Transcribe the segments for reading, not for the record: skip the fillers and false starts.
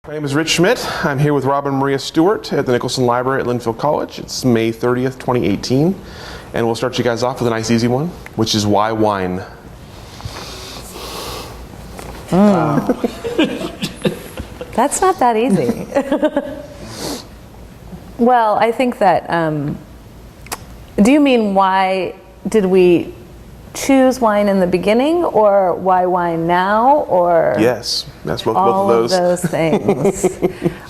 My name is Rich Schmidt. I'm here with Rob and Maria Stuart at the Nicholson Library at Linfield College. It's May 30th, 2018. And we'll start you guys off with a nice easy one, which is why wine? That's not that easy. Well, I think that, do you mean why did we choose wine in the beginning, or why wine now, or? Yes, that's both all of those. Of those things.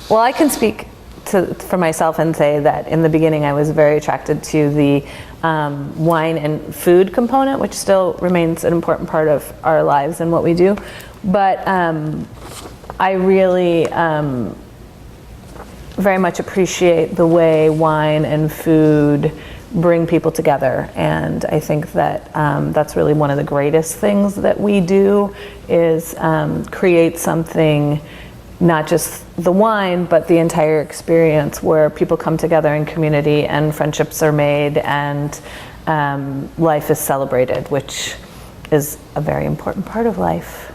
Well, I can speak for myself and say that in the beginning I was very attracted to the wine and food component, which still remains an important part of our lives and what we do. But I really very much appreciate the way wine and food bring people together, and I think that that's really one of the greatest things that we do is create something, not just the wine, but the entire experience where people come together in community and friendships are made and life is celebrated, which is a very important part of life,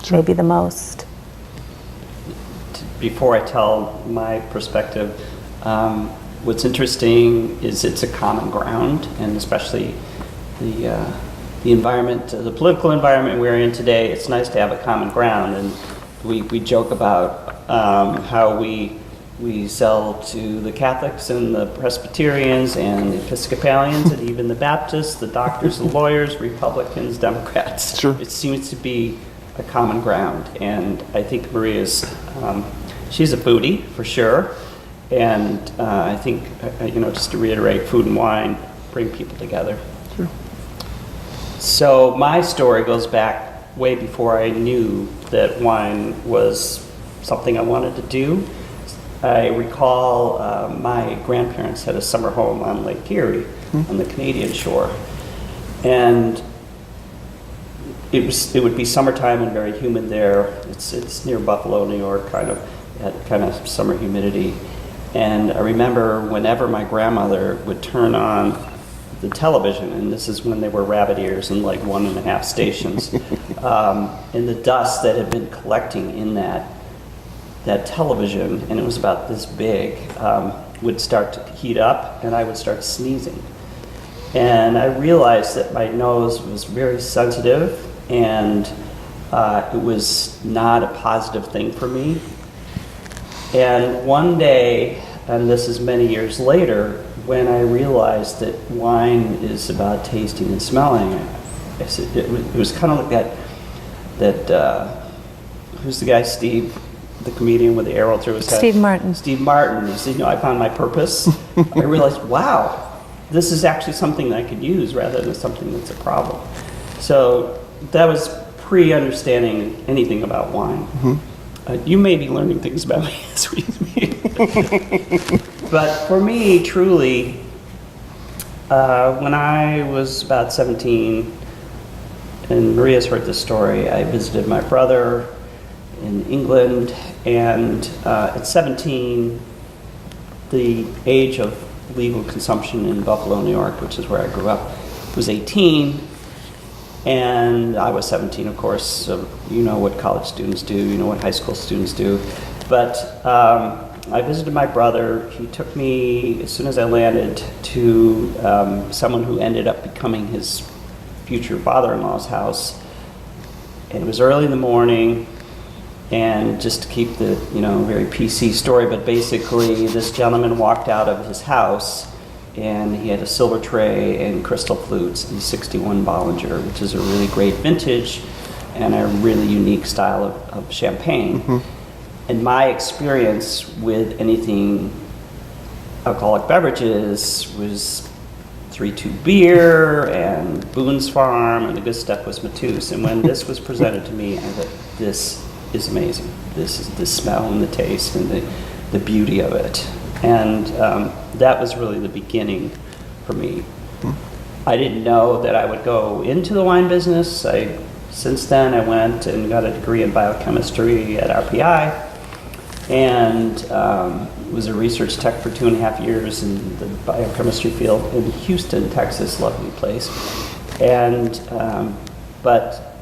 sure. Maybe the most. Before I tell my perspective, what's interesting is it's a common ground, and especially the environment, the political environment we're in today, it's nice to have a common ground. And we joke about how we sell to the Catholics and the Presbyterians and the Episcopalians and even the Baptists, the doctors, the lawyers, Republicans, Democrats. Sure. It seems to be a common ground, and I think Maria's, she's a foodie for sure. And I think, just to reiterate, food and wine bring people together. Sure. So my story goes back way before I knew that wine was something I wanted to do. I recall my grandparents had a summer home on Lake Erie on the Canadian shore. And it would be summertime and very humid there. It's near Buffalo, New York, had kind of summer humidity. And I remember whenever my grandmother would turn on the television, and this is when they were rabbit ears and like 1.5 stations, and the dust that had been collecting in that television, and it was about this big, would start to heat up, and I would start sneezing. And I realized that my nose was very sensitive, and it was not a positive thing for me. And one day, and this is many years later, when I realized that wine is about tasting and smelling, I said, it was kind of like that who's the guy, Steve, the comedian with the arrow through his head? Steve Martin. Steve Martin. He said, I found my purpose. I realized, wow, this is actually something that I could use rather than something that's a problem. So that was pre-understanding anything about wine. Mm-hmm. You may be learning things about me as we speak. But for me, truly, when I was about 17, and Maria's heard this story, I visited my brother in England, and at 17, the age of legal consumption in Buffalo, New York, which is where I grew up, was 18. And I was 17, of course, so you know what college students do, you know what high school students do. But I visited my brother. He took me, as soon as I landed, to someone who ended up becoming his future father-in-law's house. And it was early in the morning, and just to keep the very PC story, but basically this gentleman walked out of his house, and he had a silver tray and crystal flutes and 61 Bollinger, which is a really great vintage and a really unique style of champagne. Mm-hmm. And my experience with anything alcoholic beverages was 3-2 beer and Boone's Farm, and the good stuff was Mateus. And when this was presented to me, I thought, this is amazing. This is the smell and the taste and the beauty of it. And that was really the beginning for me. I didn't know that I would go into the wine business. Since then, I went and got a degree in biochemistry at RPI, and was a research tech for 2.5 years in the biochemistry field in Houston, Texas, lovely place. And but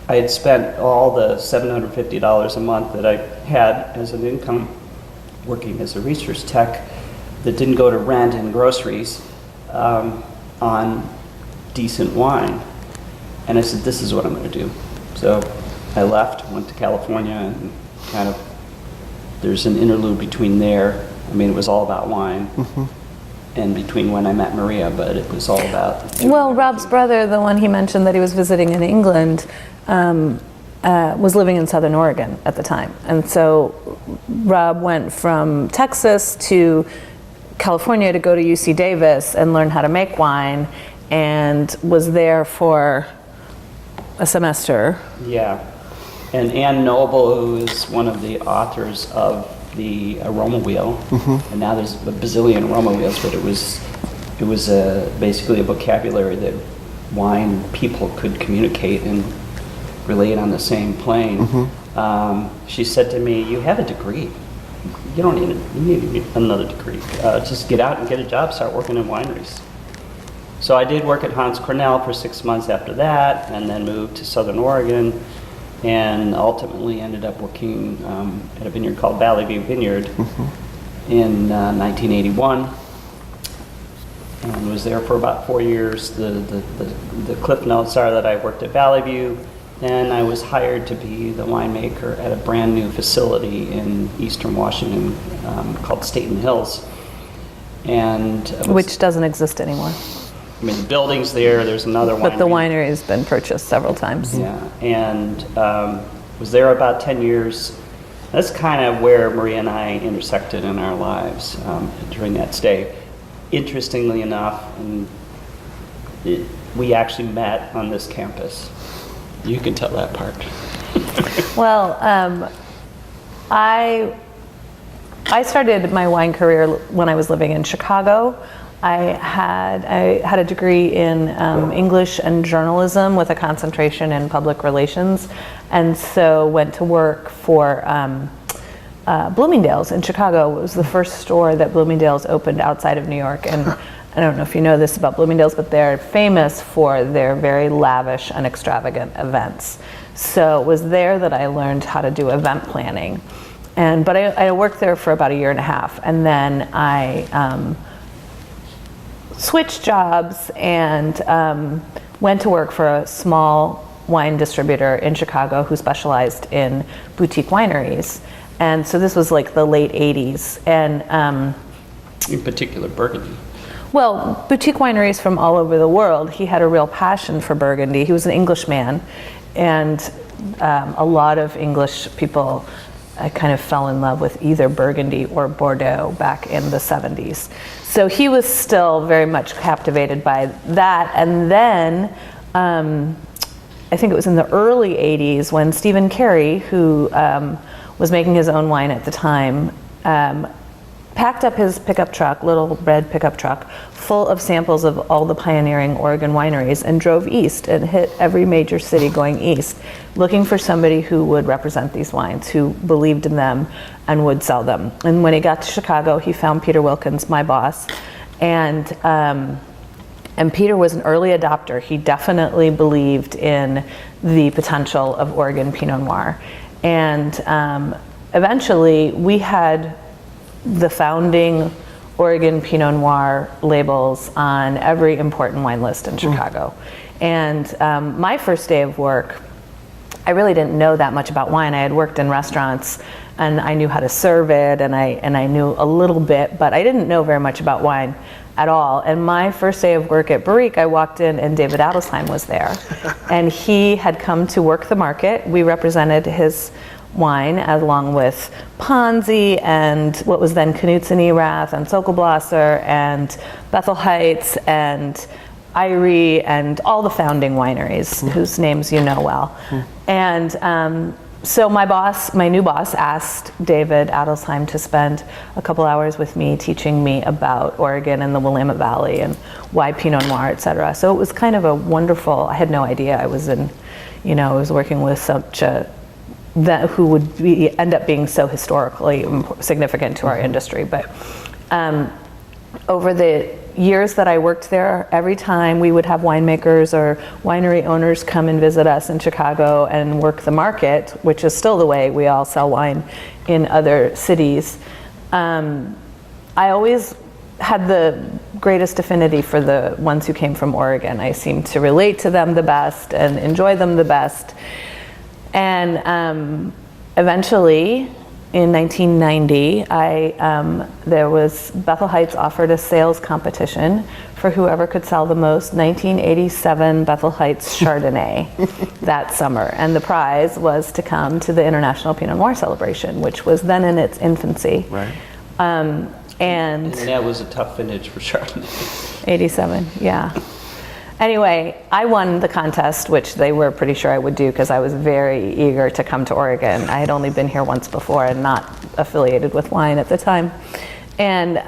I had spent all the $750 a month that I had as an income working as a research tech that didn't go to rent and groceries on decent wine. And I said, this is what I'm going to do. So I left, went to California, and kind of, there's an interlude between there. I mean, it was all about wine. And between when I met Maria, but it was all about... Well, Rob's brother, the one he mentioned that he was visiting in England, was living in Southern Oregon at the time. And so Rob went from Texas to California to go to UC Davis and learn how to make wine, and was there for a semester. Yeah. And Ann Noble, who is one of the authors of the aroma wheel, and now there's a bazillion aroma wheels, but it was basically a vocabulary that wine people could communicate and relate on the same plane. She said to me, "You have a degree. You don't need another degree. Just get out and get a job. Start working in wineries." So I did work at Hans Cornell for 6 months after that, and then moved to Southern Oregon, and ultimately ended up working at a vineyard called Valley View Vineyard in 1981, and was there for about 4 years. The cliff notes are that I worked at Valley View, and I was hired to be the winemaker at a brand new facility in eastern Washington called Staten Hills, and Which doesn't exist anymore. I mean, the building's there. There's another winery. But the winery has been purchased several times. Yeah, and was there about 10 years. That's kind of where Maria and I intersected in our lives during that stay. Interestingly enough, we actually met on this campus. You can tell that part. Well, I started my wine career when I was living in Chicago. I had a degree in English and journalism with a concentration in public relations, and so went to work for Bloomingdale's in Chicago. It was the first store that Bloomingdale's opened outside of New York, and I don't know if you know this about Bloomingdale's, but they're famous for their very lavish and extravagant events. So it was there that I learned how to do event planning, but I worked there for about a year and a half, and then I switched jobs and went to work for a small wine distributor in Chicago who specialized in boutique wineries. And so this was like the late 80s. And in particular, Burgundy. Well, boutique wineries from all over the world. He had a real passion for Burgundy. He was an Englishman, and a lot of English people kind of fell in love with either Burgundy or Bordeaux back in the 70s. So he was still very much captivated by that. And then I think it was in the early 80s when Stephen Carey, who was making his own wine at the time, packed up his pickup truck, little red pickup truck, full of samples of all the pioneering Oregon wineries, and drove east and hit every major city going east, looking for somebody who would represent these wines, who believed in them and would sell them. And when he got to Chicago, he found Peter Wilkins, my boss, and Peter was an early adopter. He definitely believed in the potential of Oregon Pinot Noir. And eventually, we had the founding Oregon Pinot Noir labels on every important wine list in Chicago. And my first day of work, I really didn't know that much about wine. I had worked in restaurants, and I knew how to serve it, and I knew a little bit, but I didn't know very much about wine at all. And my first day of work at Barrique, I walked in and David Adelsheim was there. And he had come to work the market. We represented his wine along with Ponzi and what was then Knudsen Erath and Sokolblosser and Bethel Heights and Irie and all the founding wineries whose names you know well. And so my new boss asked David Adelsheim to spend a couple hours with me teaching me about Oregon and the Willamette Valley and why Pinot Noir, et cetera. So it was kind of a wonderful, I had no idea I was I was working with such who would end up being so historically significant to our industry. But over the years that I worked there, every time we would have winemakers or winery owners come and visit us in Chicago and work the market, which is still the way we all sell wine in other cities, I always had the greatest affinity for the ones who came from Oregon. I seemed to relate to them the best and enjoy them the best. And eventually, in 1990, there was Bethel Heights offered a sales competition for whoever could sell the most 1987 Bethel Heights Chardonnay that summer. And the prize was to come to the International Pinot Noir celebration, which was then in its infancy. Right. And that was a tough vintage for Chardonnay. 87, yeah. Anyway, I won the contest, which they were pretty sure I would do because I was very eager to come to Oregon. I had only been here once before and not affiliated with wine at the time. And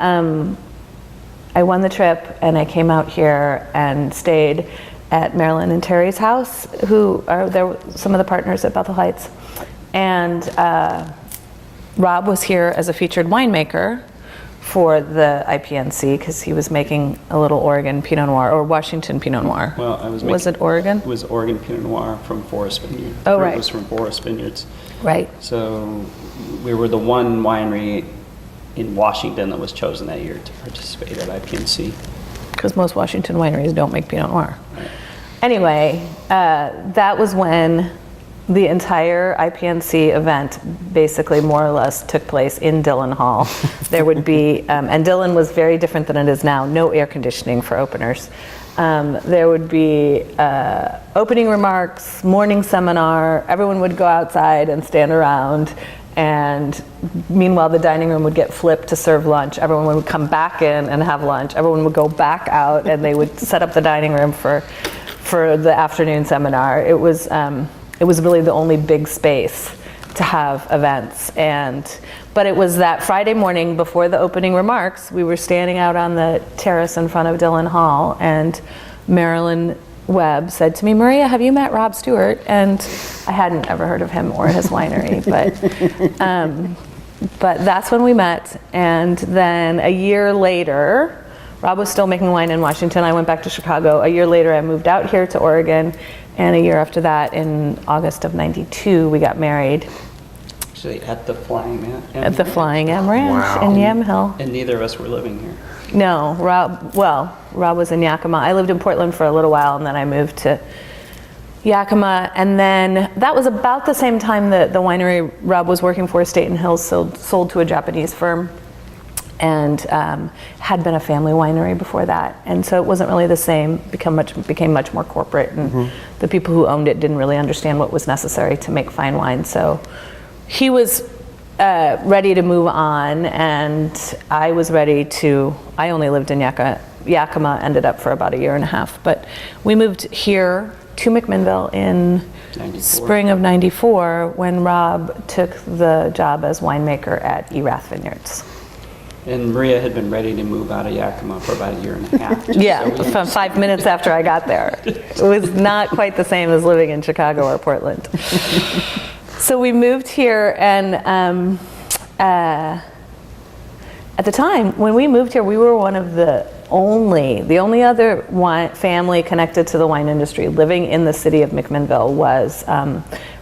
I won the trip, and I came out here and stayed at Marilyn and Terry's house, who are some of the partners at Bethel Heights. And Rob was here as a featured winemaker for the IPNC because he was making a little Oregon Pinot Noir, or Washington Pinot Noir. Well, was it Oregon? It was Oregon Pinot Noir from Forest Vineyards. Oh, right. It was from Forest Vineyards. Right. So we were the one winery in Washington that was chosen that year to participate at IPNC. Because most Washington wineries don't make Pinot Noir. Right. Anyway, that was when the entire IPNC event basically more or less took place in Dillon Hall. There would be, and Dillon was very different than it is now, no air conditioning for openers. There would be opening remarks, morning seminar, everyone would go outside and stand around, and meanwhile the dining room would get flipped to serve lunch. Everyone would come back in and have lunch. Everyone would go back out and they would set up the dining room for the afternoon seminar. It was really the only big space to have events. But it was that Friday morning before the opening remarks, we were standing out on the terrace in front of Dillon Hall, and Marilyn Webb said to me, "Maria, have you met Rob Stuart?" And I hadn't ever heard of him or his winery, but that's when we met. And then a year later, Rob was still making wine in Washington. I went back to Chicago. A year later, I moved out here to Oregon. And a year after that, in August of '92, we got married. Actually, at the Flying M At the Flying M Ranch Wow. in Yamhill. And neither of us were living here. No, Rob was in Yakima. I lived in Portland for a little while, and then I moved to Yakima. And then that was about the same time that the winery Rob was working for, Staten Hills, sold to a Japanese firm, and had been a family winery before that. And so it wasn't really the same, became much more corporate, and the people who owned it didn't really understand what was necessary to make fine wine. So he was ready to move on, and I was ready to, I only lived in Yakima, ended up for about a year and a half, but we moved here to McMinnville in 94. Spring of '94 when Rob took the job as winemaker at Erath Vineyards. And Maria had been ready to move out of Yakima for about a year and a half. Yeah, from 5 minutes after I got there. It was not quite the same as living in Chicago or Portland. So we moved here, and at the time when we moved here, we were one of the only other family connected to the wine industry living in the city of McMinnville was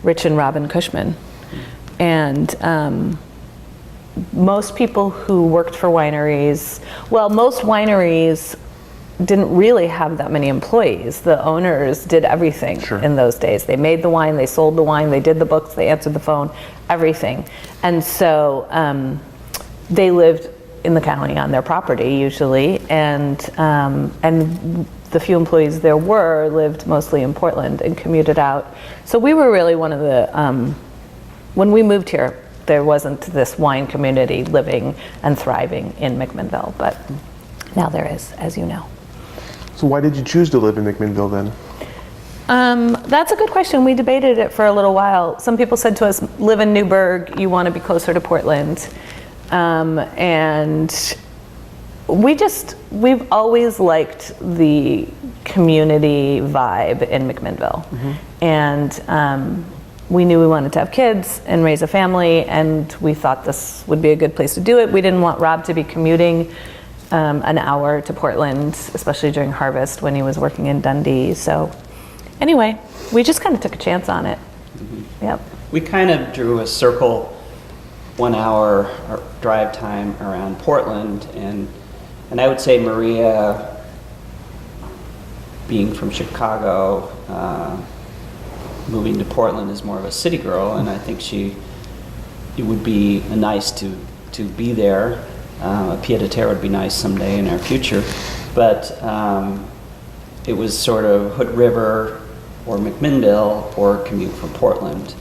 Rich and Robin Cushman. And most people who worked for wineries, most wineries didn't really have that many employees. The owners did everything in those days. They made the wine, they sold the wine, they did the books, they answered the phone, everything. And so they lived in the county on their property usually, and the few employees there were lived mostly in Portland and commuted out. So we were really one of the, when we moved here, there wasn't this wine community living and thriving in McMinnville, but now there is, as you know. So why did you choose to live in McMinnville then? That's a good question. We debated it for a little while. Some people said to us, live in Newburgh, you want to be closer to Portland. And we've always liked the community vibe in McMinnville. And we knew we wanted to have kids and raise a family, and we thought this would be a good place to do it. We didn't want Rob to be commuting an hour to Portland, especially during harvest when he was working in Dundee. So anyway, we just kind of took a chance on it. Yep. We kind of drew a circle 1 hour drive time around Portland, and I would say Maria, being from Chicago, moving to Portland is more of a city girl, and I think it would be nice to be there. A pied-à-terre would be nice someday in our future, but it was sort of Hood River or McMinnville or commute from Portland.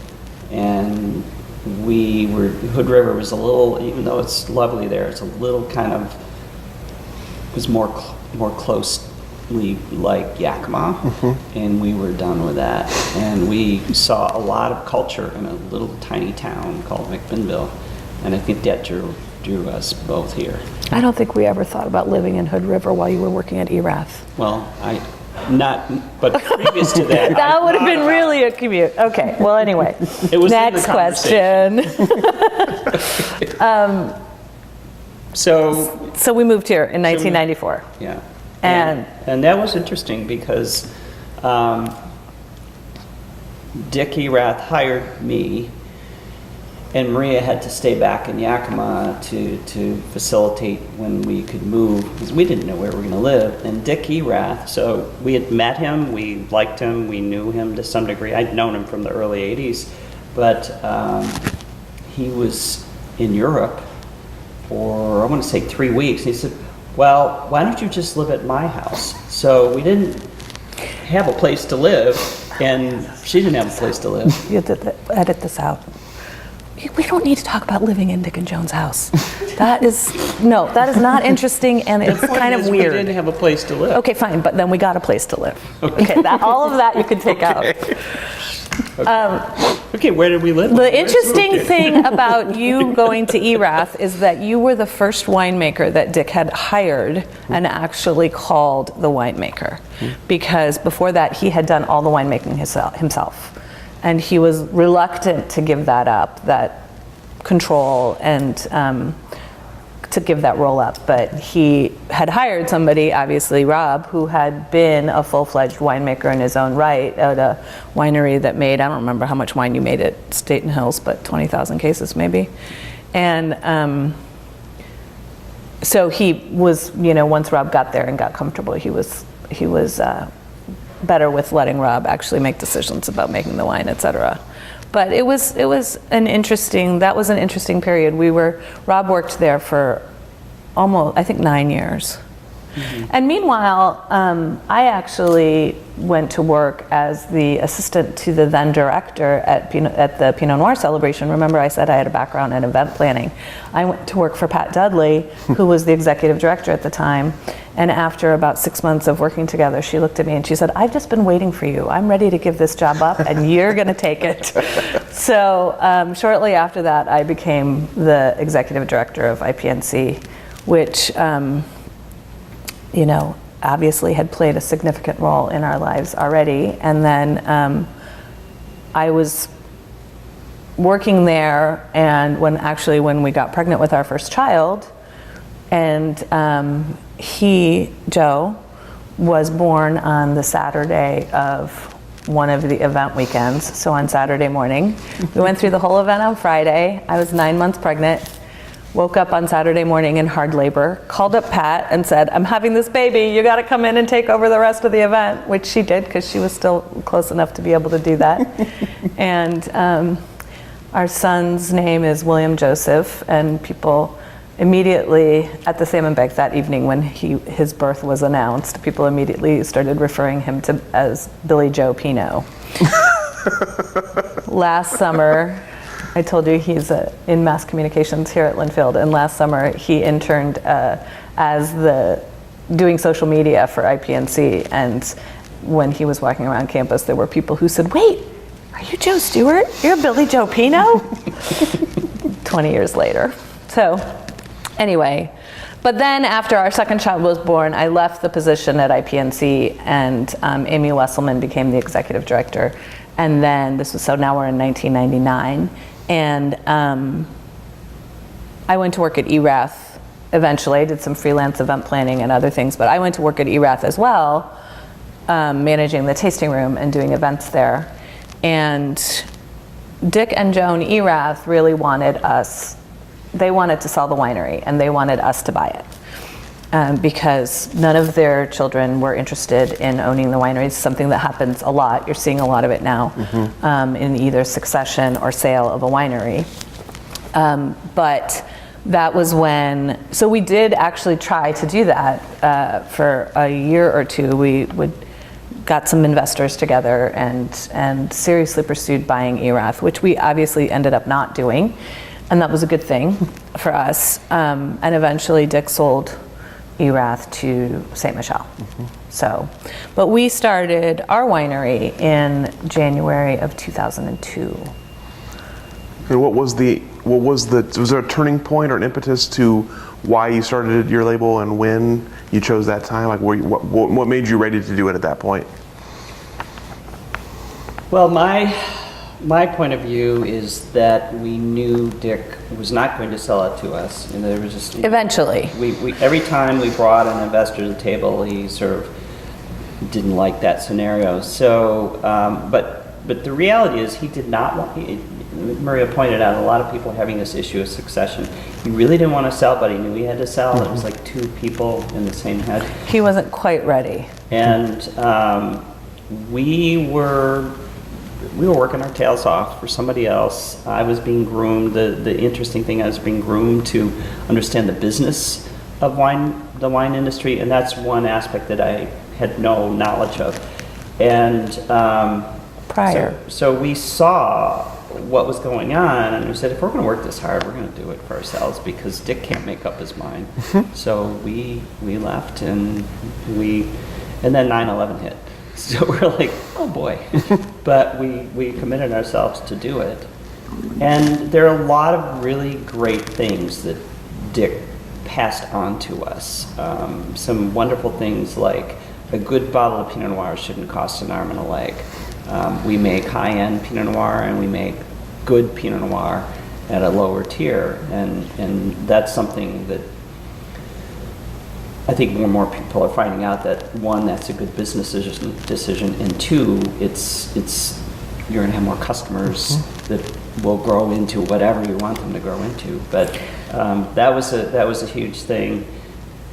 And Hood River was a little, even though it's lovely there, it's a little kind of, was more closely like Yakima, and we were done with that. And we saw a lot of culture in a little tiny town called McMinnville, and I think that drew us both here. I don't think we ever thought about living in Hood River while you were working at ERAF. Well, but previous to that, that would have been really a commute. Okay, well, anyway. It was next question. So we moved here in 1994. Yeah. And that was interesting because Dick Erath hired me, and Maria had to stay back in Yakima to facilitate when we could move, because we didn't know where we were going to live. And Dick Erath, so we had met him, we liked him, we knew him to some degree. I'd known him from the early 80s, but he was in Europe for, I want to say 3 weeks. And he said, well, why don't you just live at my house? So we didn't have a place to live, and she didn't have a place to live. You have to edit this out. We don't need to talk about living in Dick and Joan's house. That is not interesting, and it's kind of weird. We didn't have a place to live. Okay, fine, but then we got a place to live. Okay, all of that you can take out. Okay, where did we live? The interesting thing about you going to ERAF is that you were the first winemaker that Dick had hired and actually called the winemaker, because before that he had done all the winemaking himself. And he was reluctant to give that up, that control, and to give that role up. But he had hired somebody, obviously Rob, who had been a full-fledged winemaker in his own right at a winery that made, I don't remember how much wine you made at Staten Hills, but 20,000 cases maybe. And so he was, once Rob got there and got comfortable, he was better with letting Rob actually make decisions about making the wine, etc. But it was an interesting period. Rob worked there for almost, I think, 9 years. And meanwhile, I actually went to work as the assistant to the then director at the Pinot Noir celebration. Remember, I said I had a background in event planning. I went to work for Pat Dudley, who was the executive director at the time. And after about 6 months of working together, she looked at me and she said, I've just been waiting for you. I'm ready to give this job up, and you're going to take it. So shortly after that, I became the executive director of IPNC, which obviously had played a significant role in our lives already. And then I was working there, and when we got pregnant with our first child, and Joe, was born on the Saturday of one of the event weekends. So on Saturday morning, we went through the whole event on Friday. I was 9 months pregnant. Woke up on Saturday morning in hard labor, called up Pat and said, I'm having this baby, you gotta come in and take over the rest of the event, which she did because she was still close enough to be able to do that. And our son's name is William Joseph, and people immediately, at the Salmon Bank that evening when his birth was announced, people immediately started referring him to as Billy Joe Pinot. Last summer, I told you he's in mass communications here at Linfield, and last summer he interned doing social media for IPNC, and when he was walking around campus, there were people who said, wait, are you Joe Stuart? You're Billy Joe Pinot? 20 years later. So anyway, but then after our second child was born, I left the position at IPNC, and Amy Wesselman became the executive director. And then now we're in 1999. And I went to work at ERAF eventually I did some freelance event planning and other things, but I went to work at ERATH as well, managing the tasting room and doing events there. And Dick and Joan ERATH really wanted us, they wanted to sell the winery and they wanted us to buy it. Because none of their children were interested in owning the winery. It's something that happens a lot. You're seeing a lot of it now in either succession or sale of a winery. But that was when, so we did actually try to do that for a year or two. We got some investors together and seriously pursued buying ERATH, which we obviously ended up not doing. And that was a good thing for us. And eventually Dick sold ERATH to St. Michel. So, but we started our winery in January of 2002. And was there a turning point or an impetus to why you started your label and when you chose that time? Like, what made you ready to do it at that point? Well, my point of view is that we knew Dick was not going to sell it to us, and there was just Eventually. We every time we brought an investor to the table, he sort of didn't like that scenario. So, but the reality is, he did not want. Maria pointed out a lot of people having this issue of succession. He really didn't want to sell, but he knew he had to sell. It was like two people in the same head. He wasn't quite ready. And we were working our tails off for somebody else. I was being groomed. The interesting thing, I was being groomed to understand the business of the wine industry, and that's one aspect that I had no knowledge of. And Prior. So we saw what was going on, and we said, if we're going to work this hard, we're going to do it for ourselves, because Dick can't make up his mind. So we left, and then 9/11 hit. So we're like, oh boy. But we committed ourselves to do it. And there are a lot of really great things that Dick passed on to us. Some wonderful things like a good bottle of Pinot Noir shouldn't cost an arm and a leg. We make high-end Pinot Noir, and we make good Pinot Noir at a lower tier. And that's something that I think more and more people are finding out, that one, that's a good business decision, and two, it's you're going to have more customers that will grow into whatever you want them to grow into. But that was a huge thing,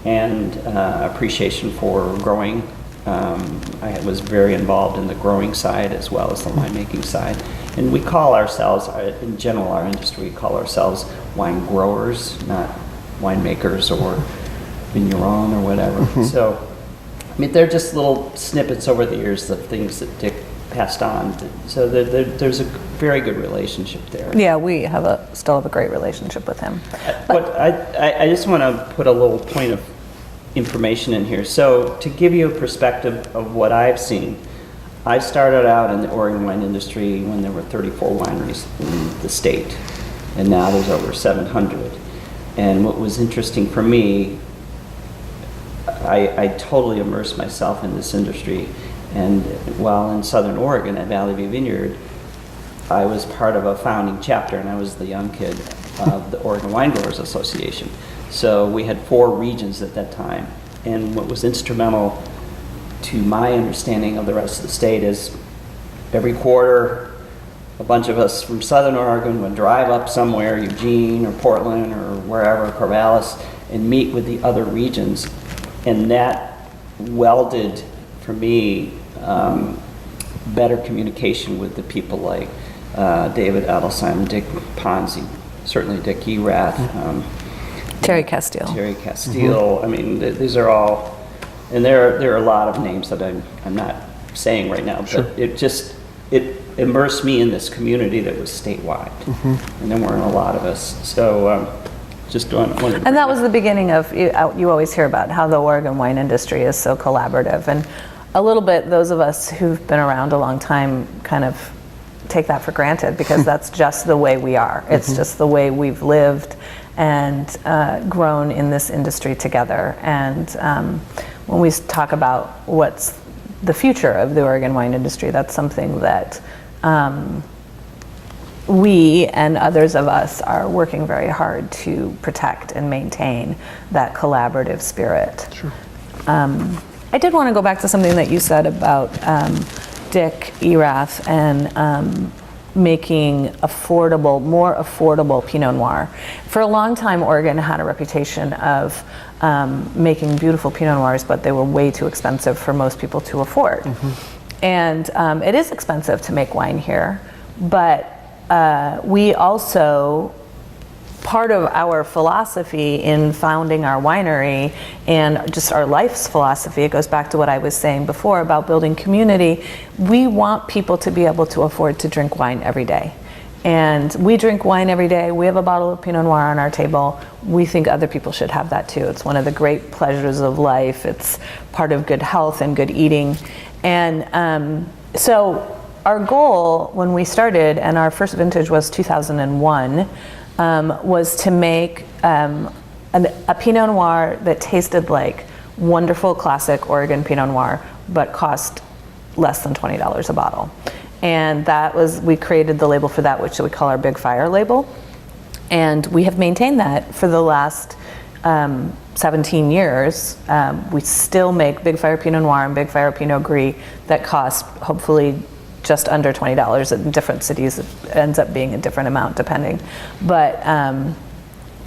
and appreciation for growing. I was very involved in the growing side as well as the winemaking side, and we call ourselves, in general, our industry, we call ourselves wine growers, not winemakers or vigneron or whatever. So, I mean, they're just little snippets over the years of things that Dick passed on. So there's a very good relationship there. Yeah, we still have a great relationship with him. But I just want to put a little point of information in here. So to give you a perspective of what I've seen, I started out in the Oregon wine industry when there were 34 wineries in the state, and now there's over 700. And what was interesting for me, I totally immersed myself in this industry, and while in Southern Oregon at Valley View Vineyard, I was part of a founding chapter, and I was the young kid of the Oregon Wine Growers Association. So we had 4 regions at that time, and what was instrumental to my understanding of the rest of the state is every quarter a bunch of us from Southern Oregon would drive up somewhere, Eugene or Portland or wherever, Corvallis, and meet with the other regions. And that welded, for me, better communication with the people like David Adelsheim, Dick Ponzi, certainly Dick ERATH, Terry Castile. I mean, these are all, and there are a lot of names that I'm not saying right now, but it immersed me in this community that was statewide, and there weren't a lot of us. So just wanted to. And that was the beginning of, you always hear about how the Oregon wine industry is so collaborative, and a little bit those of us who've been around a long time kind of take that for granted, because that's just the way we are. It's just the way we've lived and grown in this industry together. And when we talk about what's the future of the Oregon wine industry, that's something that we and others of us are working very hard to protect and maintain that collaborative spirit. Sure. I did want to go back to something that you said about Dick Erath and making more affordable Pinot Noir. For a long time, Oregon had a reputation of making beautiful Pinot Noirs, but they were way too expensive for most people to afford. And it is expensive to make wine here, but we also, part of our philosophy in founding our winery and just our life's philosophy, it goes back to what I was saying before about building community. We want people to be able to afford to drink wine every day. And we drink wine every day. We have a bottle of Pinot Noir on our table. We think other people should have that too. It's one of the great pleasures of life. It's part of good health and good eating. And so our goal when we started, and our first vintage was 2001, was to make a Pinot Noir that tasted like wonderful classic Oregon Pinot Noir, but cost less than $20 a bottle. And we created the label for that, which we call our Big Fire label. And we have maintained that for the last 17 years. We still make Big Fire Pinot Noir and Big Fire Pinot Gris that cost hopefully just under $20. In different cities, it ends up being a different amount depending. But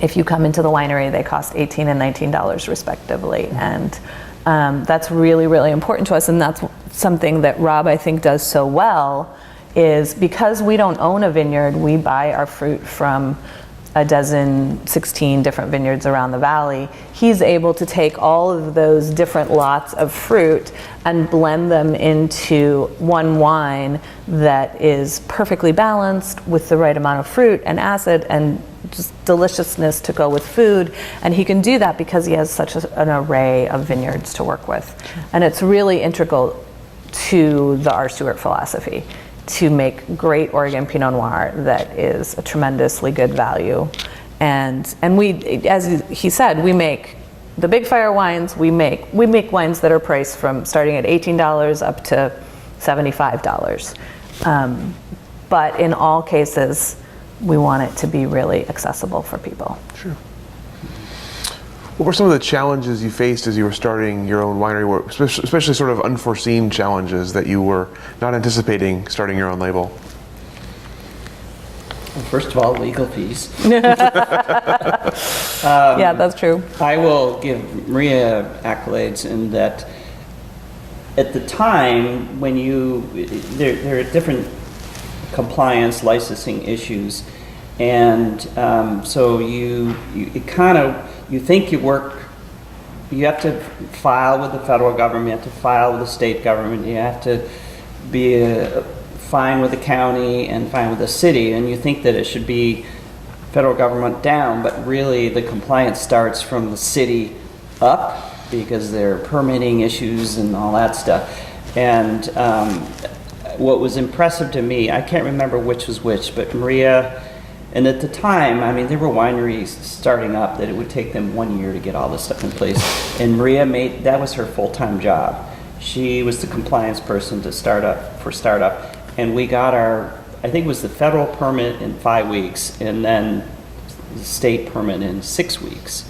if you come into the winery, they cost $18 and $19 respectively. And that's really, really important to us. And that's something that Rob, I think, does so well, is because we don't own a vineyard, we buy our fruit from 16 different vineyards around the valley. He's able to take all of those different lots of fruit and blend them into one wine that is perfectly balanced with the right amount of fruit and acid and just deliciousness to go with food. And he can do that because he has such an array of vineyards to work with. And it's really integral to the R. Stuart philosophy to make great Oregon Pinot Noir that is a tremendously good value. And we, as he said, we make the Big Fire wines. We make wines that are priced from starting at $18 up to $75. But in all cases, we want it to be really accessible for people. Sure. What were some of the challenges you faced as you were starting your own winery, especially sort of unforeseen challenges that you were not anticipating starting your own label? Well, first of all, legal fees. Yeah, that's true. I will give Maria accolades in that at the time when there are different compliance licensing issues, and so you think you work, you have to file with the federal government, you have to file with the state government, you have to be fine with the county and fine with the city, and you think that it should be federal government down, but really the compliance starts from the city up because there are permitting issues and all that stuff. And what was impressive to me, I can't remember which was which, but Maria, and at the time, I mean, there were wineries starting up that it would take them 1 year to get all this stuff in place. And Maria that was her full-time job. She was the compliance person for startup. And we got I think it was the federal permit in 5 weeks, and then the state permit in 6 weeks.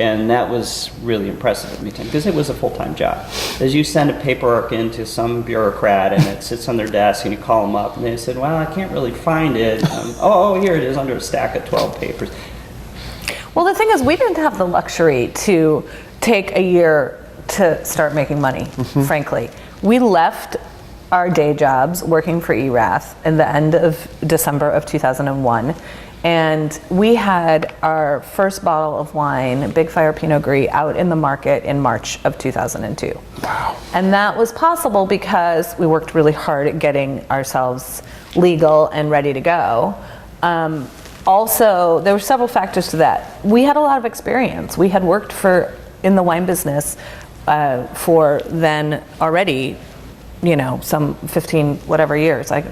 And that was really impressive at me because it was a full-time job. As you send a paperwork into some bureaucrat and it sits on their desk and you call them up and they said, well, I can't really find it. Oh, here it is under a stack of 12 papers. Well, the thing is, we didn't have the luxury to take a year to start making money, frankly. We left our day jobs working for Erath in the end of December of 2001. And we had our first bottle of wine, Big Fire Pinot Gris, out in the market in March of 2002. Wow. And that was possible because we worked really hard at getting ourselves legal and ready to go. Also, there were several factors to that. We had a lot of experience. We had worked in the wine business for then already, some 15 whatever years. I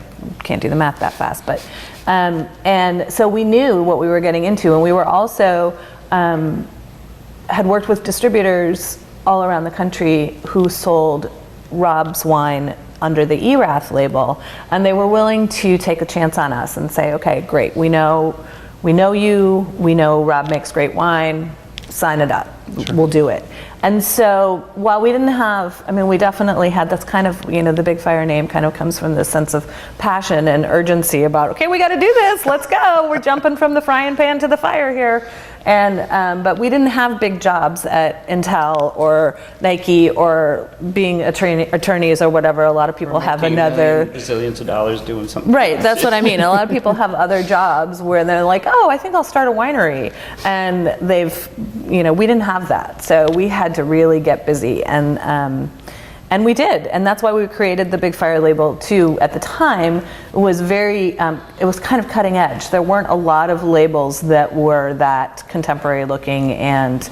can't do the math that fast, but and so we knew what we were getting into, and we were also had worked with distributors all around the country who sold Rob's wine under the ERAF label, and they were willing to take a chance on us and say, okay, great, we know you, we know Rob makes great wine, sign it up, we'll do it. And so while we didn't have, I mean, we definitely had, that's kind of, you know, the Big Fire name kind of comes from this sense of passion and urgency about, okay, we got to do this, let's go, we're jumping from the frying pan to the fire here. And but we didn't have big jobs at Intel or Nike or being attorneys or whatever. A lot of people have another bazillions of dollars doing something. Right, that's what I mean. A lot of people have other jobs where they're like, oh, I think I'll start a winery, and they've, you know, we didn't have that, so we had to really get busy, and we did, and that's why we created the Big Fire label too. At the time, it was very, it was kind of cutting edge. There weren't a lot of labels that were that contemporary looking, and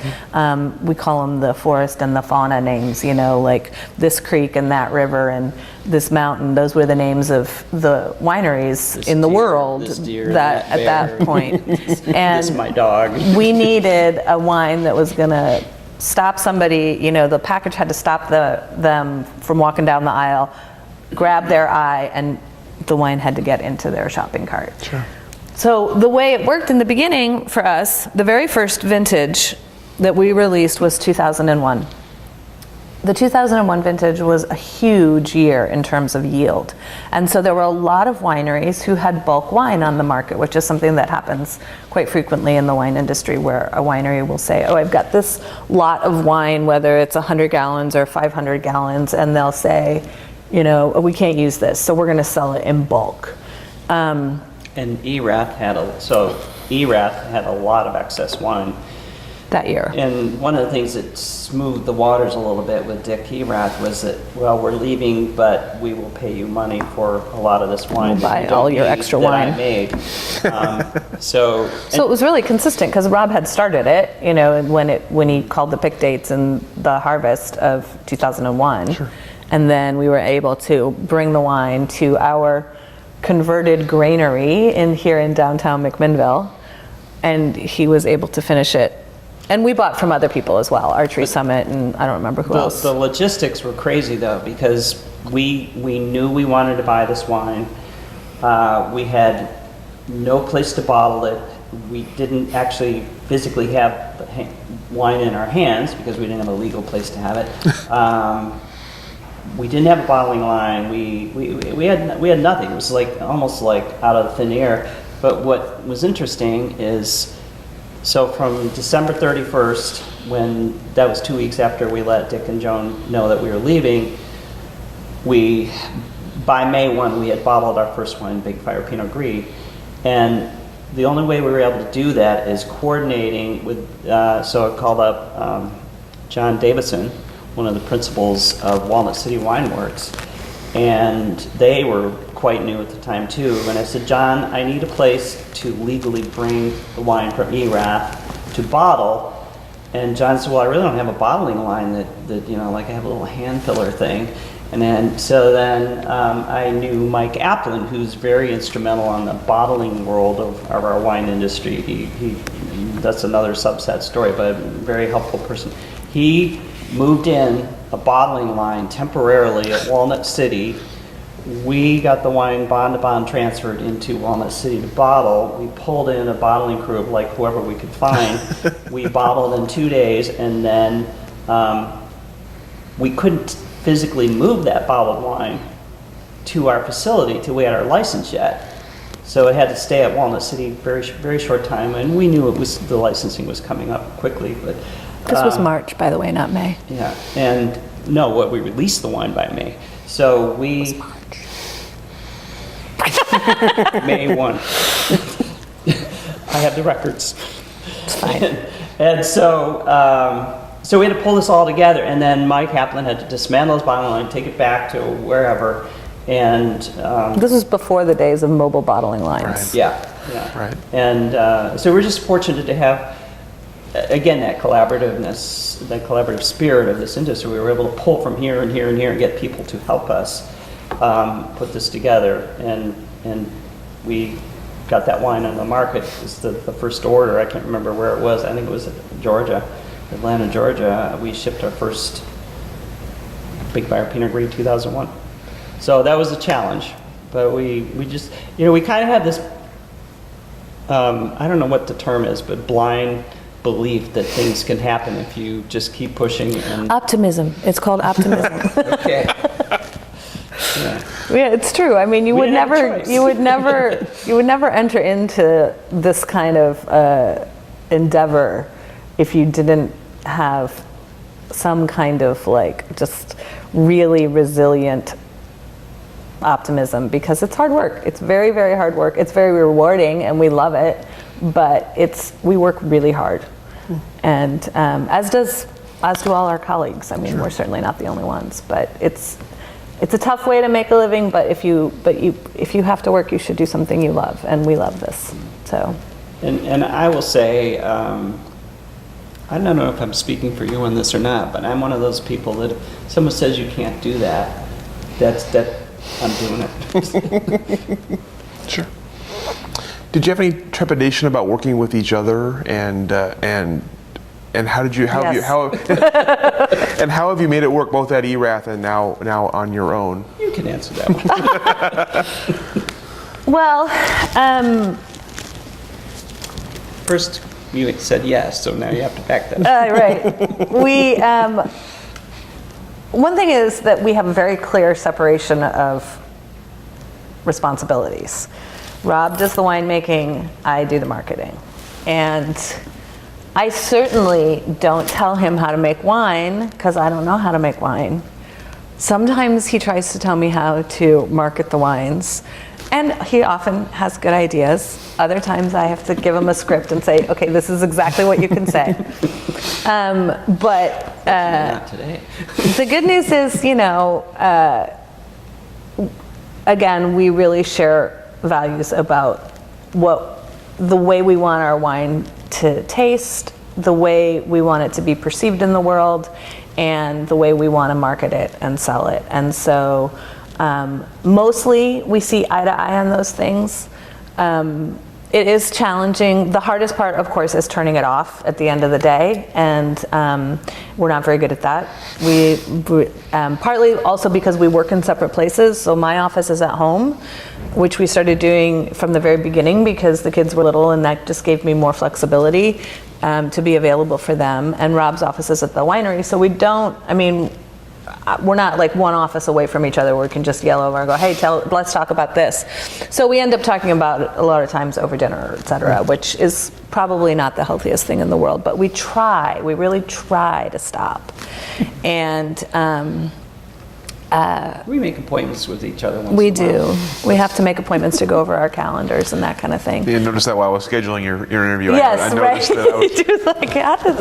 we call them the forest and the fauna names, you know, like this creek and that river and this mountain. Those were the names of the wineries in the world that at that point. And this is my dog. We needed a wine that was gonna stop somebody, you know, the package had to stop them from walking down the aisle, grab their eye, and the wine had to get into their shopping cart. Sure. So the way it worked in the beginning for us, the very first vintage that we released was 2001. The 2001 vintage was a huge year in terms of yield. And so there were a lot of wineries who had bulk wine on the market, which is something that happens quite frequently in the wine industry, where a winery will say, oh, I've got this lot of wine, whether it's 100 gallons or 500 gallons, and they'll say, you know, oh, we can't use this, so we're gonna sell it in bulk. And ERAF had a lot of excess wine that year. And one of the things that smoothed the waters a little bit with Dick Erath was that, well, we're leaving, but we will pay you money for a lot of this wine. We'll buy all your extra wine. I made. So it was really consistent because Rob had started it, you know, when he called the pick dates in the harvest of 2001. Sure. And then we were able to bring the wine to our converted granary here in downtown McMinnville, and he was able to finish it. And we bought from other people as well, Archery Summit, and I don't remember who else. The logistics were crazy though, because we knew we wanted to buy this wine. We had no place to bottle it. We didn't actually physically have the wine in our hands because we didn't have a legal place to have it. We didn't have a bottling line. We had nothing. It was like almost like out of thin air. But what was interesting is, so from December 31st, when that was 2 weeks after we let Dick and Joan know that we were leaving, by May 1, we had bottled our first wine, Big Fire Pinot Gris. And the only way we were able to do that is coordinating with, so I called up John Davison, one of the principals of Walnut City Wine Works, and they were quite new at the time too. And I said, John, I need a place to legally bring the wine from ERAF to bottle. And John said, well, I really don't have a bottling line that you know, like I have a little hand filler thing. And then, I knew Mike Applin, who's very instrumental on the bottling world of our wine industry. He that's another subset story, but a very helpful person. He moved in a bottling line temporarily at Walnut City. We got the wine bond to bond transferred into Walnut City to bottle. We pulled in a bottling crew of like whoever we could find. We bottled in 2 days, and then we couldn't physically move that bottled wine to our facility till we had our license yet. So it had to stay at Walnut City very short time, and we knew the licensing was coming up quickly. But this was March, by the way, not May. Yeah, and no, we released the wine by May. So we May 1. I have the records. It's fine. And so we had to pull this all together, and then Mike Kaplan had to dismantle his bottling line, take it back to wherever, and this was before the days of mobile bottling lines. Right. Yeah. Right. And so we're just fortunate to have, again, that collaborativeness, that collaborative spirit of this industry. We were able to pull from here and here and here and get people to help us put this together, and we got that wine on the market. It was the first order. I can't remember where it was. I think it was Georgia, Atlanta, Georgia. We shipped our first Big Fire Pinot Gris 2001. So that was a challenge, but we just, we kind of had this, I don't know what the term is, but blind belief that things can happen if you just keep pushing. And Optimism. It's called optimism. okay. Yeah, it's true. I mean, you We would didn't have a never, choice. you would never enter into this kind of endeavor if you didn't have some kind of like just really resilient optimism, because it's hard work. It's very, very hard work. It's very rewarding, and we love it. But we work really hard, and as do all our colleagues. I mean, we're certainly not the only ones, but it's a tough way to make a living. But if you have to work, you should do something you love, and we love this. So, and I will say, I don't know if I'm speaking for you on this or not, but I'm one of those people that if someone says you can't do that, that I'm doing it. Sure. Did you have any trepidation about working with each other, and how did you Yes. and how have you made it work both at ERATH and now on your own? You can answer that one. well, First, you said yes, so now you have to back that up. right. We one thing is that we have a very clear separation of responsibilities. Rob does the winemaking, I do the marketing. And I certainly don't tell him how to make wine because I don't know how to make wine. Sometimes he tries to tell me how to market the wines, and he often has good ideas. Other times I have to give him a script and say, okay, this is exactly what you can say. But Not today. the good news is, again, we really share values about the way we want our wine to taste, the way we want it to be perceived in the world, and the way we want to market it and sell it. And so mostly we see eye to eye on those things. It is challenging. The hardest part, of course, is turning it off at the end of the day, and we're not very good at that. We partly also because we work in separate places. So my office is at home, which we started doing from the very beginning because the kids were little, and that just gave me more flexibility to be available for them. And Rob's office is at the winery, so we're not like one office away from each other where we can just yell over and go, hey, let's talk about this. So we end up talking about it a lot of times over dinner, et cetera, which is probably not the healthiest thing in the world, but we really try to stop. And We make appointments with each other once we in a while. do. We have to make appointments to go over our calendars and that kind of thing. You noticed that while I was scheduling your interview. Yes, I right. noticed that I was, She was like, how does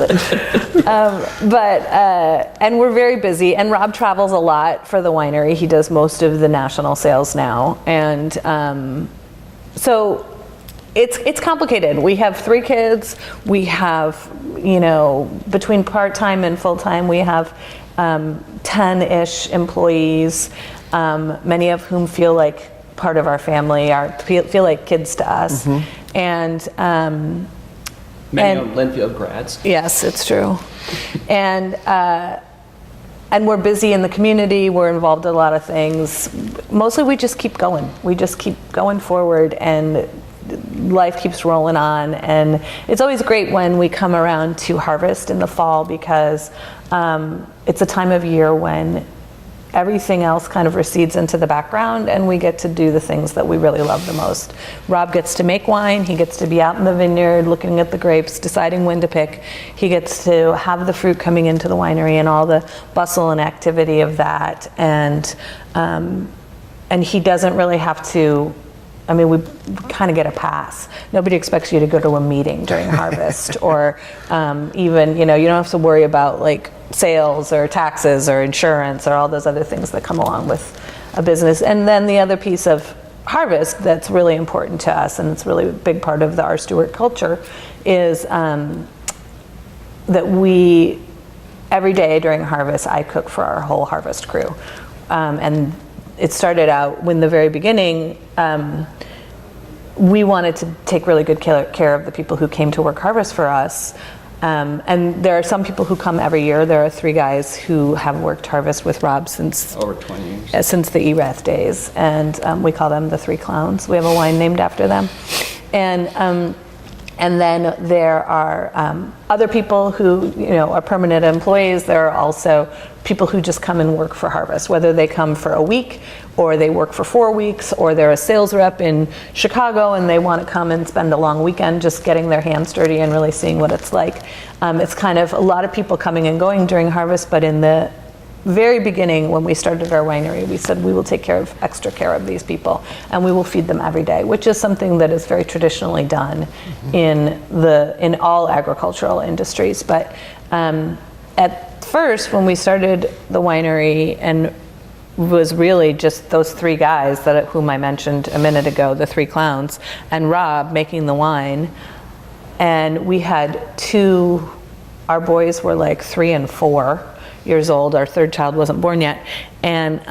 it? And we're very busy. And Rob travels a lot for the winery. He does most of the national sales now. And so it's complicated. We have 3 kids. We have, between part-time and full-time, we have 10-ish employees, many of whom feel like part of our family, feel like kids to us. Mm-hmm. And Many of Linfield grads. yes, it's true. And we're busy in the community. We're involved in a lot of things. Mostly we just keep going. We just keep going forward, and life keeps rolling on. And it's always great when we come around to harvest in the fall, because it's a time of year when everything else kind of recedes into the background, and we get to do the things that we really love the most. Rob gets to make wine. He gets to be out in the vineyard looking at the grapes, deciding when to pick. He gets to have the fruit coming into the winery and all the bustle and activity of that. And he doesn't really have to, we kind of get a pass. Nobody expects you to go to a meeting during harvest, or even, you don't have to worry about like sales or taxes or insurance or all those other things that come along with a business. And then the other piece of harvest that's really important to us, and it's really a big part of our Stuart culture, is that every day during harvest, I cook for our whole harvest crew. And it started out when the very beginning, we wanted to take really good care of the people who came to work harvest for us. And there are some people who come every year. There are 3 guys who have worked harvest with Rob since Over 20 years. since the ERATH days, and we call them the 3 Clowns. We have a wine named after them, and then there are other people who, are permanent employees. There are also people who just come and work for harvest, whether they come for a week or they work for 4 weeks, or they're a sales rep in Chicago and they want to come and spend a long weekend just getting their hands dirty and really seeing what it's like. It's kind of a lot of people coming and going during harvest, but in the very beginning, when we started our winery, we said we will take extra care of these people, and we will feed them every day, which is something that is very traditionally done in all agricultural industries. But at first, when we started the winery, and was really just those 3 guys whom I mentioned a minute ago, the 3 Clowns, and Rob making the wine, and we had 2. Our boys were like 3 and 4 years old. Our 3rd child wasn't born yet, and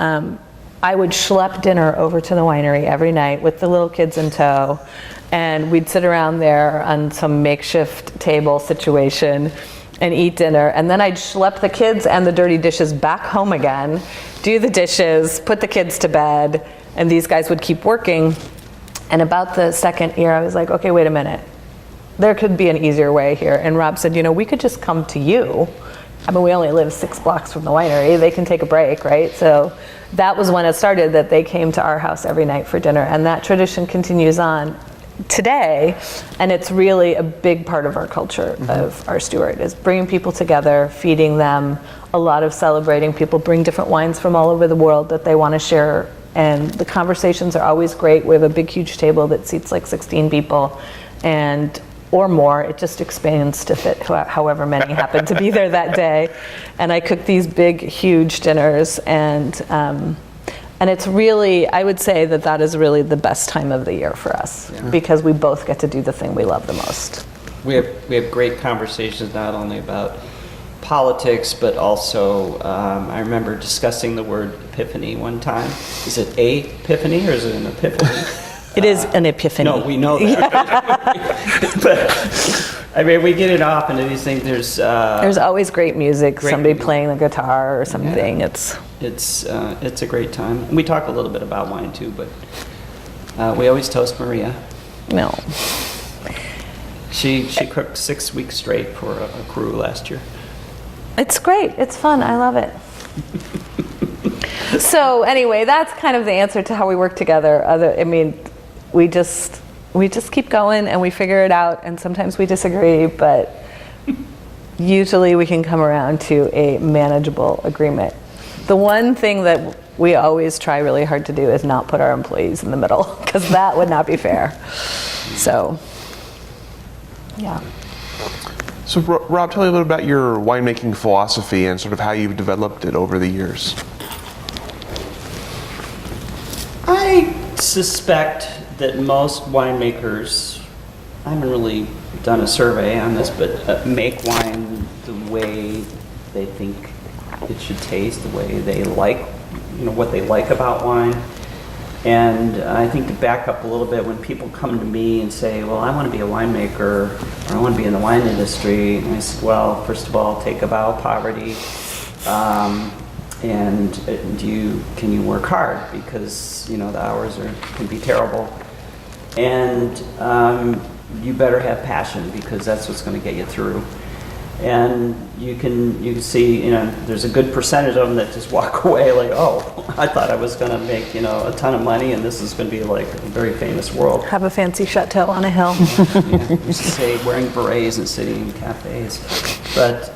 I would schlep dinner over to the winery every night with the little kids in tow, and we'd sit around there on some makeshift table situation and eat dinner, and then I'd schlep the kids and the dirty dishes back home again, do the dishes, put the kids to bed, and these guys would keep working. And about the 2nd year, I was like, okay, wait a minute, there could be an easier way here. And Rob said, we could just come to you. I mean, we only live 6 blocks from the winery. They can take a break, right? So that was when it started, that they came to our house every night for dinner. And that tradition continues on today. And it's really a big part of our culture, of our Stuart, is bringing people together, feeding them, a lot of celebrating. People bring different wines from all over the world that they want to share. And the conversations are always great. We have a big, huge table that seats like 16 people. Or more. It just expands to fit however many happen to be there that day. And I cook these big, huge dinners, and it's really, I would say that is really the best time of the year for us, because we both get to do the thing we love the most. We have great conversations not only about politics, but also I remember discussing the word epiphany one time. Is it a epiphany or is it an epiphany? It is an epiphany. No, we know that. But I mean, we get it off into these things. There's always great music, somebody playing the guitar or something. Yeah. It's a great time. And we talk a little bit about wine too, but we always toast Maria. No. She cooked 6 weeks straight for a crew last year. It's great. It's fun. I love it. So anyway, that's kind of the answer to how we work together. We just keep going and we figure it out, and sometimes we disagree, but usually we can come around to a manageable agreement. The one thing that we always try really hard to do is not put our employees in the middle, because that would not be fair. So, yeah. So Rob, tell me a little about your winemaking philosophy and sort of how you've developed it over the years. I suspect that most winemakers, I haven't really done a survey on this, but make wine the way they think it should taste, the way they like, what they like about wine. And I think to back up a little bit, when people come to me and say, well, I want to be a winemaker, or I want to be in the wine industry, and I said, well, first of all, take a vow of poverty. And can you work hard, because the hours can be terrible, and you better have passion, because that's what's going to get you through. And you can see there's a good percentage of them that just walk away like, oh, I thought I was going to make a ton of money, and this is going to be like a very famous world. Have a fancy chateau on a hill. Yeah, used to say wearing berets and sitting in cafes, but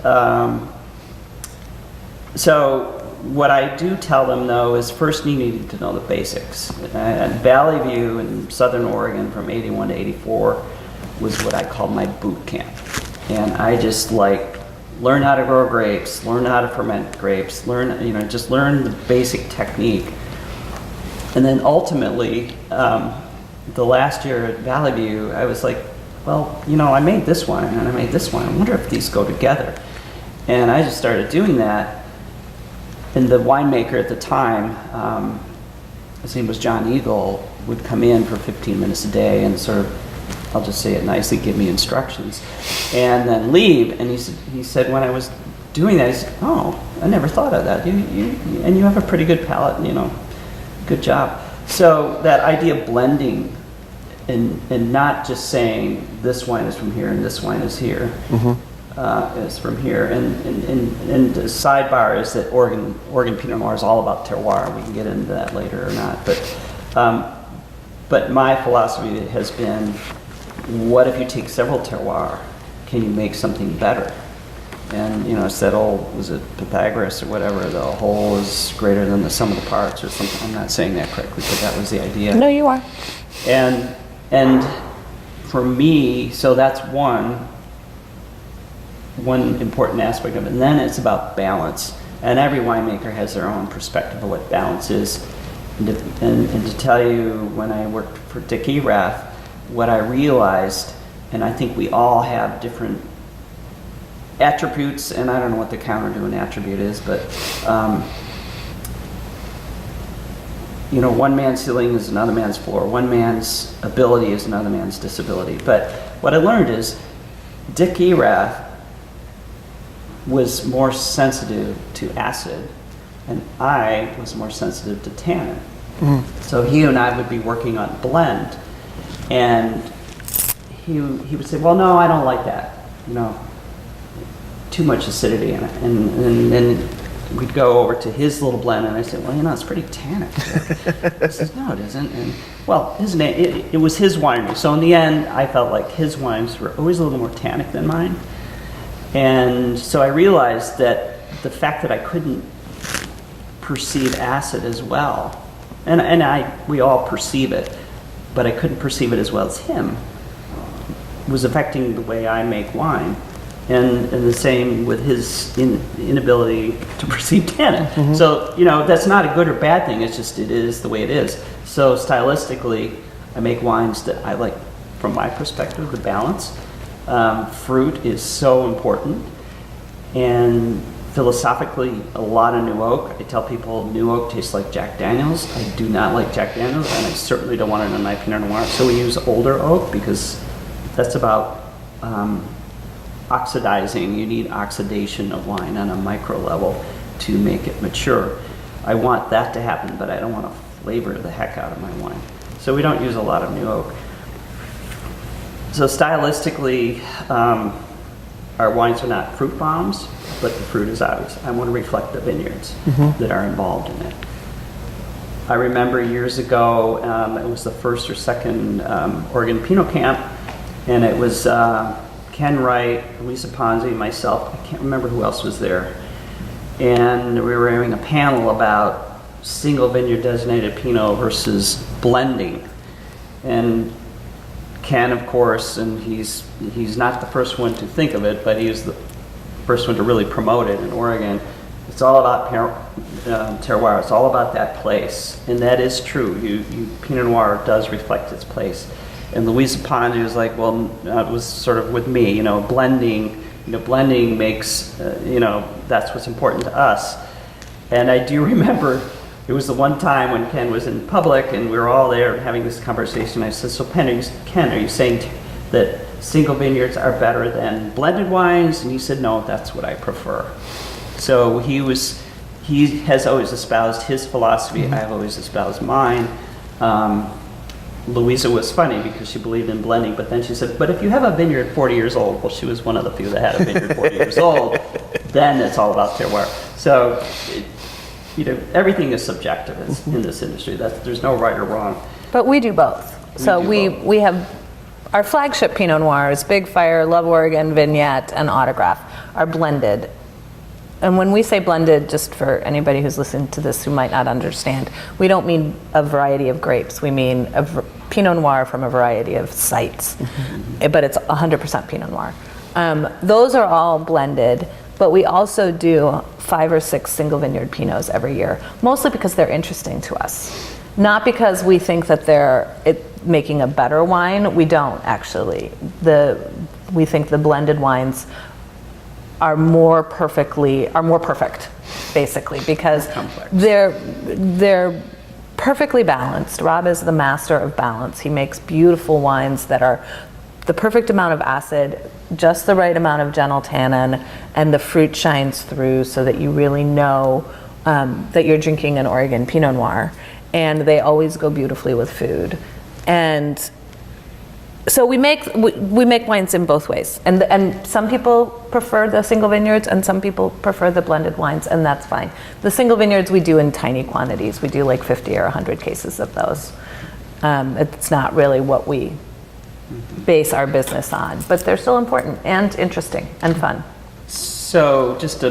so. What I do tell them, though, is first you need to know the basics. At Valley View in Southern Oregon from 81 to 84 was what I called my boot camp. And I just learn how to grow grapes, learn how to ferment grapes, just learn the basic technique. And then ultimately, the last year at Valley View, I was like, well, I made this wine and I made this wine. I wonder if these go together. And I just started doing that. And the winemaker at the time, his name was John Eagle, would come in for 15 minutes a day and sort of I'll just say it nicely, give me instructions, and then leave. And he said when I was doing that, he said, "Oh, I never thought of that. And you have a pretty good palate, good job." So that idea of blending and not just saying this wine is from here and this wine is here, is from here. And the sidebar is that Oregon Pinot Noir is all about terroir. We can get into that later or not, but my philosophy has been, what if you take several terroir? Can you make something better? And it's that old, was it Pythagoras or whatever, the whole is greater than the sum of the parts or something. I'm not saying that correctly, but that was the idea. No, you are. And for me, so that's one important aspect of it. And then it's about balance. And every winemaker has their own perspective of what balance is. And to tell you, when I worked for Dick Erath, what I realized, and I think we all have different attributes, and I don't know what the counter to an attribute is, but one man's ceiling is another man's floor. One man's ability is another man's disability. But what I learned is Dick Erath was more sensitive to acid, and I was more sensitive to tannin. So he and I would be working on blend, and he would say, "Well, no, I don't like that. Too much acidity in it." And then we'd go over to his little blend, and I said, "Well, it's pretty tannic." He says, "No, it isn't." And it was his winery. So in the end, I felt like his wines were always a little more tannic than mine. And so I realized that the fact that I couldn't perceive acid as well, and we all perceive it, but I couldn't perceive it as well as him, was affecting the way I make wine. And the same with his inability to perceive tannin. So, that's not a good or bad thing. It's just, it is the way it is. So stylistically, I make wines that I like, from my perspective, the balance. Fruit is so important. And philosophically, a lot of new oak. I tell people new oak tastes like Jack Daniels. I do not like Jack Daniels, and I certainly don't want it in my Pinot Noir. So we use older oak because that's about oxidizing. You need oxidation of wine on a micro level to make it mature. I want that to happen, but I don't want to flavor the heck out of my wine. So we don't use a lot of new oak. So stylistically, our wines are not fruit bombs, but the fruit is obvious. I want to reflect the vineyards that are involved in it. I remember years ago, it was the first or second Oregon Pinot Camp, and it was Ken Wright, Lisa Ponzi, myself. I can't remember who else was there. And we were having a panel about single vineyard designated Pinot versus blending. And Ken, of course, and he's not the first one to think of it, but he was the first one to really promote it in Oregon. It's all about terroir. It's all about that place, and that is true. Pinot Noir does reflect its place. And Louisa Ponzi was like, well, it was sort of with me, blending. Blending makes, that's what's important to us. And I do remember it was the one time when Ken was in public and we were all there having this conversation. I said, so Ken, are you saying that single vineyards are better than blended wines? And he said, no, that's what I prefer. So he has always espoused his philosophy. I've always espoused mine. Louisa was funny because she believed in blending, but then she said, but if you have a vineyard 40 years old, well, she was one of the few that had a vineyard 40 years old, then it's all about terroir. So, everything is subjective in this industry. There's no right or wrong. But we do both. We have our flagship Pinot Noirs, Big Fire, Love Oregon, Vignette, and Autograph are blended. And when we say blended, just for anybody who's listening to this who might not understand, we don't mean a variety of grapes. We mean Pinot Noir from a variety of sites, but it's 100% Pinot Noir. Those are all blended, but we also do 5 or 6 single vineyard Pinots every year, mostly because they're interesting to us. Not because we think that they're making a better wine. We don't, actually. We think the blended wines are more perfect, basically, because they're perfectly balanced. Rob is the master of balance. He makes beautiful wines that are the perfect amount of acid, just the right amount of gentle tannin, and the fruit shines through so that you really know that you're drinking an Oregon Pinot Noir. And they always go beautifully with food. And so we make wines in both ways. And some people prefer the single vineyards and some people prefer the blended wines, and that's fine. The single vineyards we do in tiny quantities. We do like 50 or 100 cases of those. It's not really what we base our business on, but they're still important and interesting and fun. So just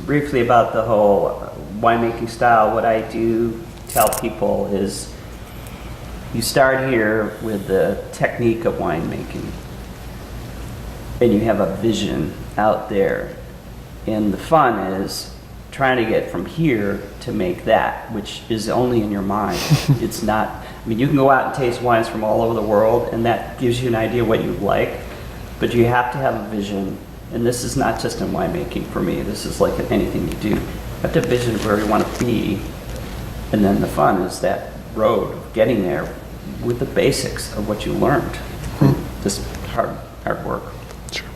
briefly about the whole winemaking style, what I do tell people is you start here with the technique of winemaking and you have a vision out there, and the fun is trying to get from here to make that, which is only in your mind. It's not, I mean, you can go out and taste wines from all over the world and that gives you an idea what you like, but you have to have a vision. And this is not just in winemaking for me, this is like in anything you do. You have to have a vision of where you want to be, and then the fun is that road of getting there with the basics of what you learned. Just hard work. Sure.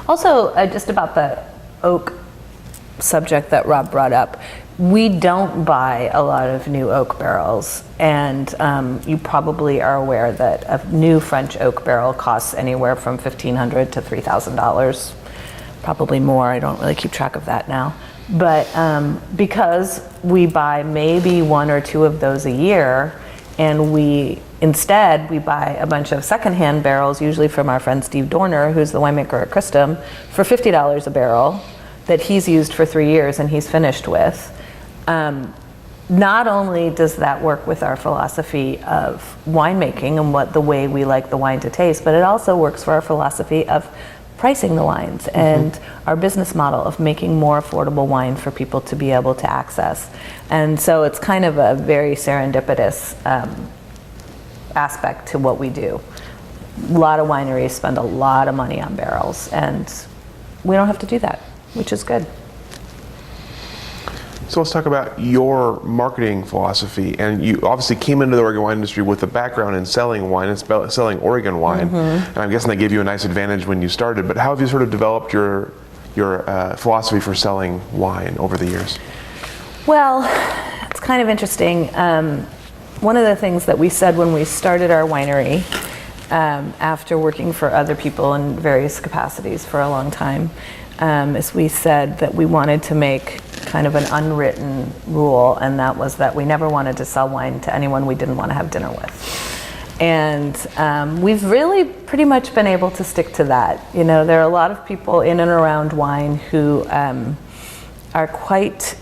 Also, just about the oak subject that Rob brought up, we don't buy a lot of new oak barrels, and you probably are aware that a new French oak barrel costs anywhere from $1,500 to $3,000, probably more. I don't really keep track of that now. But because we buy maybe one or two of those a year, and instead we buy a bunch of secondhand barrels, usually from our friend Steve Dorner, who's the winemaker at Christum, for $50 a barrel that he's used for 3 years and he's finished with. Not only does that work with our philosophy of winemaking and the way we like the wine to taste, but it also works for our philosophy of pricing the wines and our business model of making more affordable wine for people to be able to access. And so it's kind of a very serendipitous aspect to what we do. A lot of wineries spend a lot of money on barrels, and we don't have to do that, which is good. So let's talk about your marketing philosophy. And you obviously came into the Oregon wine industry with a background in selling wine and selling Oregon wine. And I'm guessing that gave you a nice advantage when you started. But how have you sort of developed your philosophy for selling wine over the years? Well, it's kind of interesting. One of the things that we said when we started our winery, after working for other people in various capacities for a long time, is we said that we wanted to make kind of an unwritten rule, and that was that we never wanted to sell wine to anyone we didn't want to have dinner with. And we've really pretty much been able to stick to that. You know, there are a lot of people in and around wine who are quite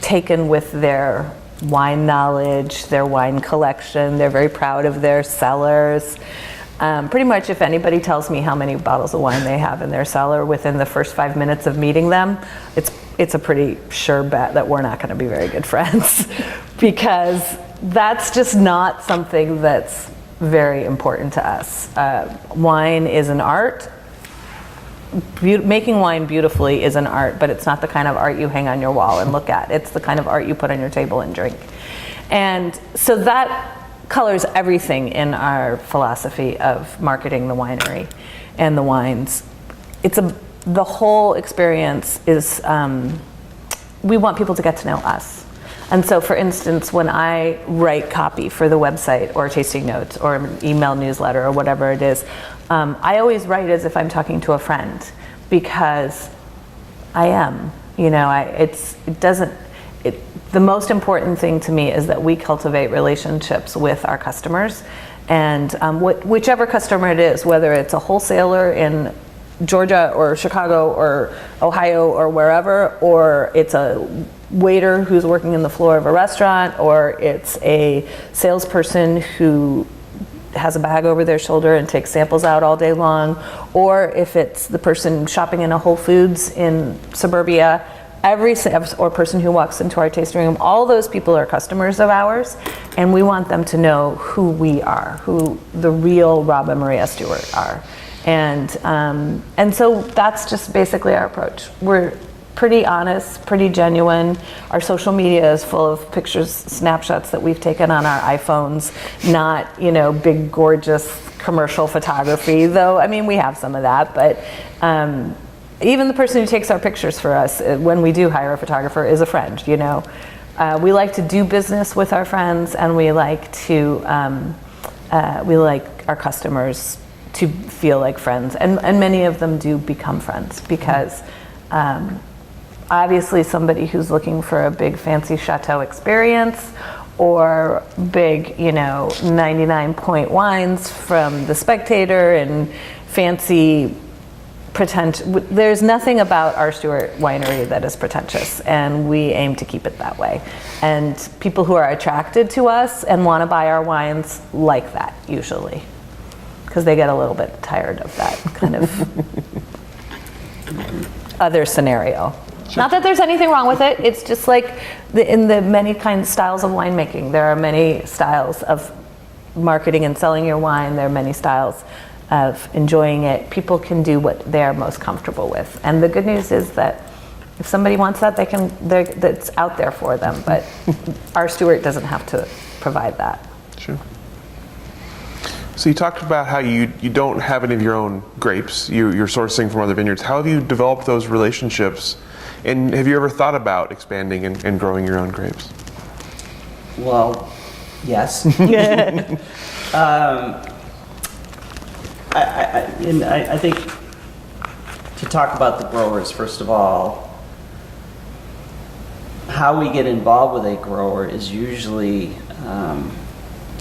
taken with their wine knowledge, their wine collection. They're very proud of their cellars. Pretty much if anybody tells me how many bottles of wine they have in their cellar within the first 5 minutes of meeting them, it's a pretty sure bet that we're not going to be very good friends because that's just not something that's very important to us. Wine is an art. Making wine beautifully is an art, but it's not the kind of art you hang on your wall and look at. It's the kind of art you put on your table and drink. And so that colors everything in our philosophy of marketing the winery and the wines. The whole experience is, we want people to get to know us. And so for instance, when I write copy for the website or tasting notes or an email newsletter or whatever it is, I always write as if I'm talking to a friend because I am, you know, the most important thing to me is that we cultivate relationships with our customers, and whichever customer it is, whether it's a wholesaler in Georgia or Chicago or Ohio or wherever, or it's a waiter who's working in the floor of a restaurant, or it's a salesperson who has a bag over their shoulder and takes samples out all day long, or if it's the person shopping in a Whole Foods in suburbia, or person who walks into our tasting room, all those people are customers of ours, and we want them to know who we are, who the real Rob and Maria Stuart are. And so that's just basically our approach. pretty honest, pretty genuine. Our social media is full of pictures, snapshots that we've taken on our iPhones, not, big, gorgeous commercial photography, though, I mean, we have some of that, but even the person who takes our pictures for us, when we do hire a photographer, is a friend, We like to do business with our friends, and we like our customers to feel like friends, and many of them do become friends because obviously somebody who's looking for a big fancy chateau experience or big 99-point wines from the Spectator and fancy there's nothing about our Stuart winery that is pretentious, and we aim to keep it that way. And people who are attracted to us and want to buy our wines like that usually, because they get a little bit tired of that kind of other scenario. Not that there's anything wrong with it. It's just like in the many styles of winemaking. There are many styles of marketing and selling your wine. There are many styles of enjoying it. People can do what they're most comfortable with. And the good news is that if somebody wants that, that's out there for them. But our Stuart doesn't have to provide that. Sure. So you talked about how you don't have any of your own grapes. You're sourcing from other vineyards. How have you developed those relationships? And have you ever thought about expanding and growing your own grapes? Well, yes. I think to talk about the growers, first of all, how we get involved with a grower is usually,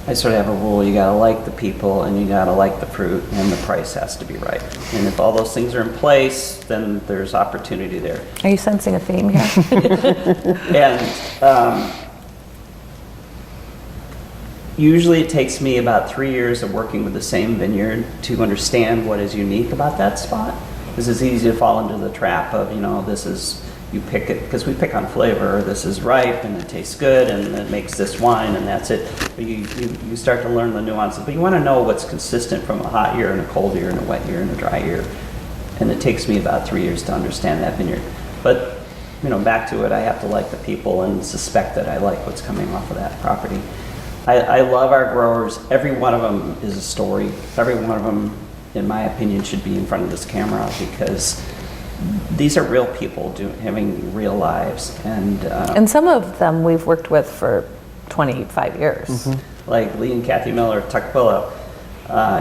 I sort of have a rule, you gotta like the people and you gotta like the fruit and the price has to be right. And if all those things are in place, then there's opportunity there. Are you sensing a theme here? And usually it takes me about 3 years of working with the same vineyard to understand what is unique about that spot. Because it's easy to fall into the trap of, this is, you pick it, because we pick on flavor, this is ripe and it tastes good and it makes this wine and that's it. But you start to learn the nuances. But you want to know what's consistent from a hot year and a cold year and a wet year and a dry year. And it takes me about 3 years to understand that vineyard. But, back to it, I have to like the people and suspect that I like what's coming off of that property. I love our growers. Every one of them is a story. Every one of them, in my opinion, should be in front of this camera because these are real people having real lives. And some of them we've worked with for 25 years. Mm-hmm. Like Lee and Kathy Miller at Tukwila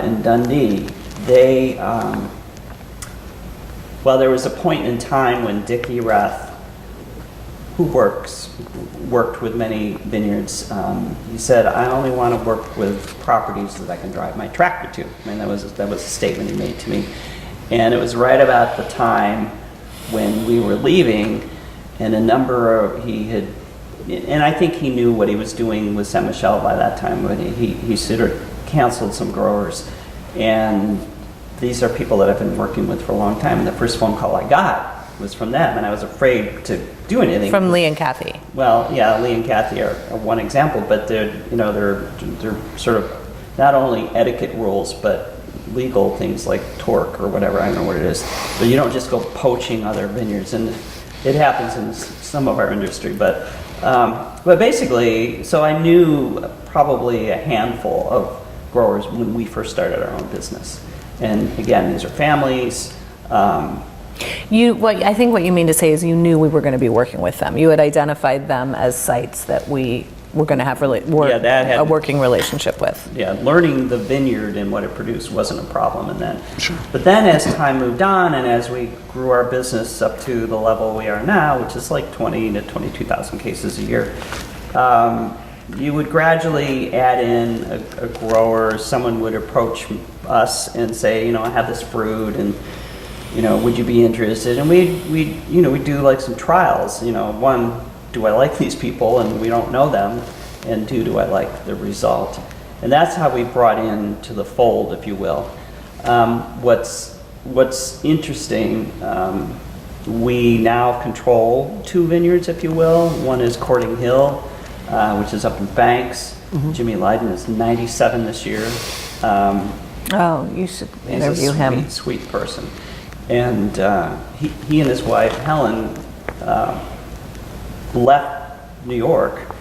in Dundee. They, there was a point in time when Dick Erath, who worked with many vineyards, he said, I only want to work with properties that I can drive my tractor to. I mean, that was a statement he made to me. And it was right about the time when we were leaving, and and I think he knew what he was doing with Saint Michel by that time, but he sort of canceled some growers. And these are people that I've been working with for a long time. And the first phone call I got was from them, and I was afraid to do anything. From Lee and Kathy. Well, yeah, Lee and Kathy are one example, but they're sort of not only etiquette rules, but legal things like torque or whatever, I don't know what it is. But you don't just go poaching other vineyards, and it happens in some of our industry. But basically, so I knew probably a handful of growers when we first started our own business. And again, these are families. I think what you mean to say is you knew we were going to be working with them. You had identified them as sites that we were going to have a working relationship with. Yeah, learning the vineyard and what it produced wasn't a problem. And then, sure. But then as time moved on and as we grew our business up to the level we are now, which is like 20 to 22,000 cases a year, you would gradually add in a grower. Someone would approach us and say, I have this fruit and would you be interested? And we do like some trials. One, do I like these people and we don't know them? And two, do I like the result? And that's how we brought into the fold, if you will. What's interesting, we now control 2 vineyards, if you will. One is Courting Hill, which is up in Banks. Mm-hmm. Jimmy Lydon is 97 this year. You should interview him. He's a sweet person. And he and his wife, Helen, left New York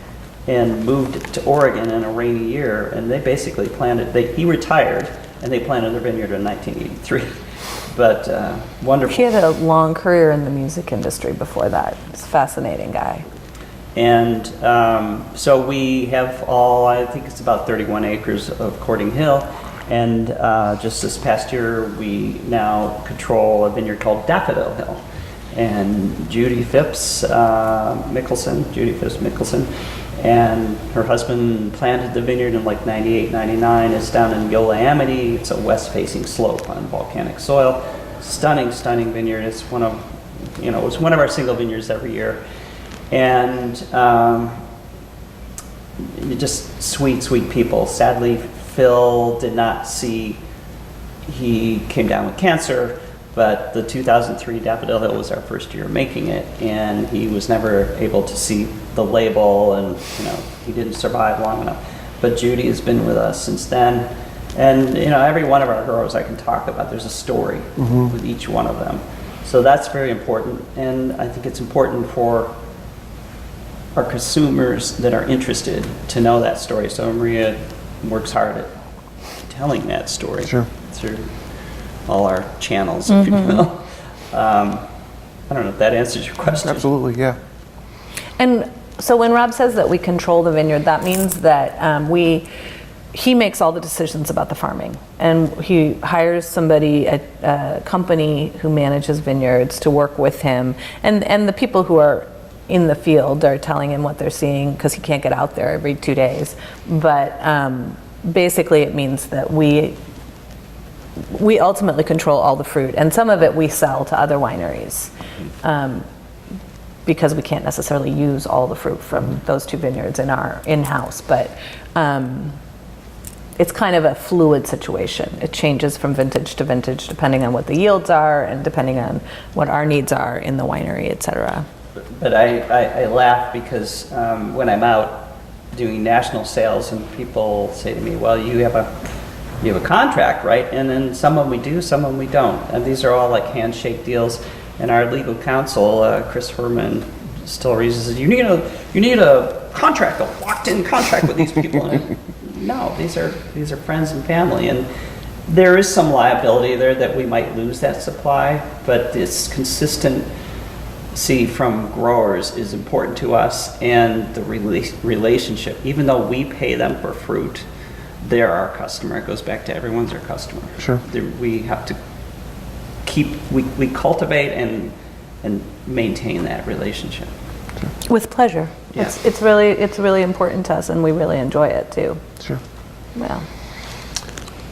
and moved to Oregon in a rainy year, and they basically he retired, and they planted their vineyard in 1983. But wonderful. He had a long career in the music industry before that. He's a fascinating guy. And so we have I think it's about 31 acres of Courting Hill. And just this past year, we now control a vineyard called Daffodil Hill. And Judy Phipps Mickelson, and her husband planted the vineyard in like 98, 99. It's down in Yola Amity. It's a west-facing slope on volcanic soil. Stunning, stunning vineyard. It's one of our single vineyards every year. And just sweet, sweet people. Sadly, Phil did not see, he came down with cancer, but the 2003 Daffodil Hill was our first year making it, and he was never able to see the label, and he didn't survive long enough. But Judy has been with us since then, and every one of our growers I can talk about, there's a story with each one of them. So that's very important, and I think it's important for our consumers that are interested to know that story. So Maria works hard at telling that story through all our channels, if you will. I don't know if that answers your question. Absolutely, yeah. And so when Rob says that we control the vineyard, that means that he makes all the decisions about the farming, and he hires somebody, a company who manages vineyards to work with him, and the people who are in the field are telling him what they're seeing, because he can't get out there every 2 days. But basically it means that we ultimately control all the fruit, and some of it we sell to other wineries, because we can't necessarily use all the fruit from those 2 vineyards in our in-house. But it's kind of a fluid situation. It changes from vintage to vintage depending on what the yields are and depending on what our needs are in the winery, etc. But I laugh because when I'm out doing national sales and people say to me, well, you have a contract, right? And then some of them we do, some of them we don't. And these are all like handshake deals. And our legal counsel, Chris Herman, still says, you need a contract, a locked-in contract with these people. And no, these are friends and family. And there is some liability there that we might lose that supply, but this consistency from growers is important to us, and the relationship. Even though we pay them for fruit, they're our customer. It goes back to everyone's our customer. Sure. We have to we cultivate and maintain that relationship. With pleasure. Yeah. It's really important to us, and we really enjoy it too. Sure. Yeah.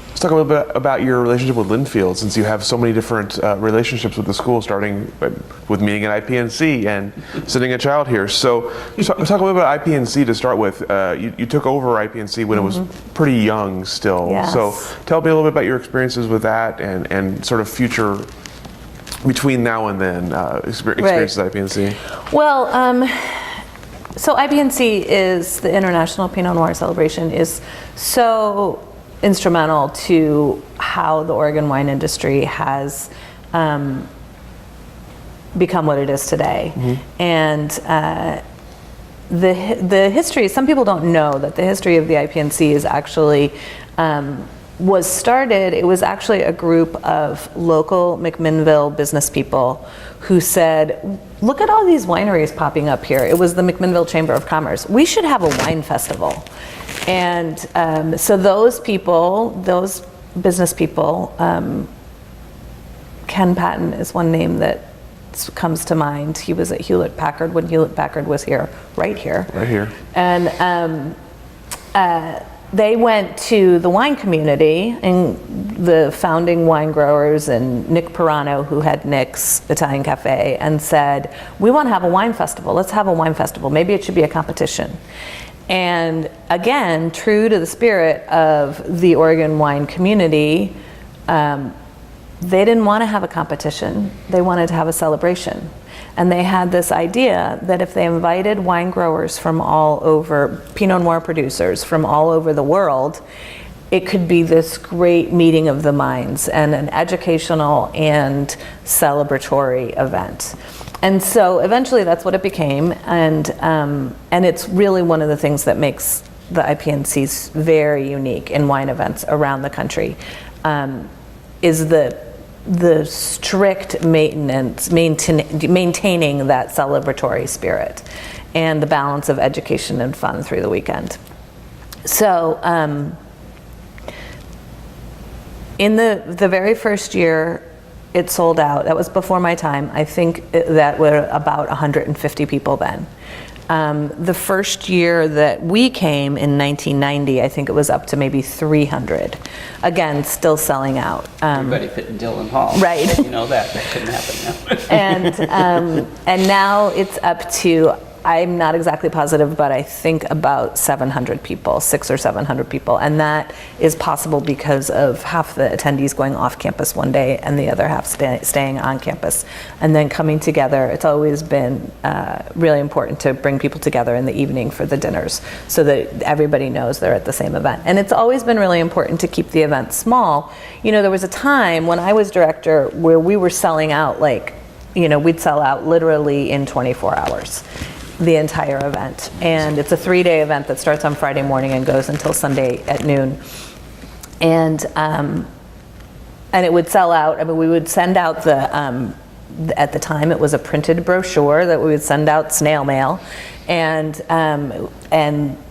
Let's talk a little bit about your relationship with Linfield, since you have so many different relationships with the school, starting with meeting at IPNC and sending a child here. So talk a little bit about IPNC to start with. You took over IPNC when it was pretty young still. Yes. So tell me a little bit about your experiences with that and sort of future between now and then experiences at IPNC. Well, so IPNC is the International Pinot Noir Celebration is so instrumental to how the Oregon wine industry has become what it is today. And the history, some people don't know that the history of the IPNC is actually was started, it was actually a group of local McMinnville business people who said, look at all these wineries popping up here. It was the McMinnville Chamber of Commerce. We should have a wine festival. And so those people, those business people, Ken Patton is one name that comes to mind. He was at Hewlett-Packard when Hewlett-Packard was here, right here. Right here. And they went to the wine community and the founding wine growers and Nick Pirano, who had Nick's Italian Cafe, and said, we want to have a wine festival. Let's have a wine festival. Maybe it should be a competition. And again, true to the spirit of the Oregon wine community, they didn't want to have a competition. They wanted to have a celebration. And they had this idea that if they invited wine growers from all over, Pinot Noir producers from all over the world, it could be this great meeting of the minds and an educational and celebratory event. And so eventually that's what it became, and it's really one of the things that makes the IPNCs very unique in wine events around the country, is the strict maintenance, maintaining that celebratory spirit, and the balance of education and fun through the weekend. So in the very first year, it sold out. That was before my time. I think that were about 150 people then. The first year that we came in 1990, I think it was up to maybe 300. Again, still selling out. Everybody fit in Dillon Hall. Right. You know that couldn't happen now. And now it's up to, I'm not exactly positive, but I think about 700 people, 600 or 700 people. And that is possible because of half the attendees going off campus one day and the other half staying on campus. And then coming together, it's always been really important to bring people together in the evening for the dinners so that everybody knows they're at the same event. And it's always been really important to keep the event small. You know, there was a time when I was director where we were selling out, like, you know, we'd sell out literally in 24 hours. The entire event. And it's a 3-day event that starts on Friday morning and goes until Sunday at noon. And it would sell out. I mean, we would send out at the time it was a printed brochure that we would send out snail mail, and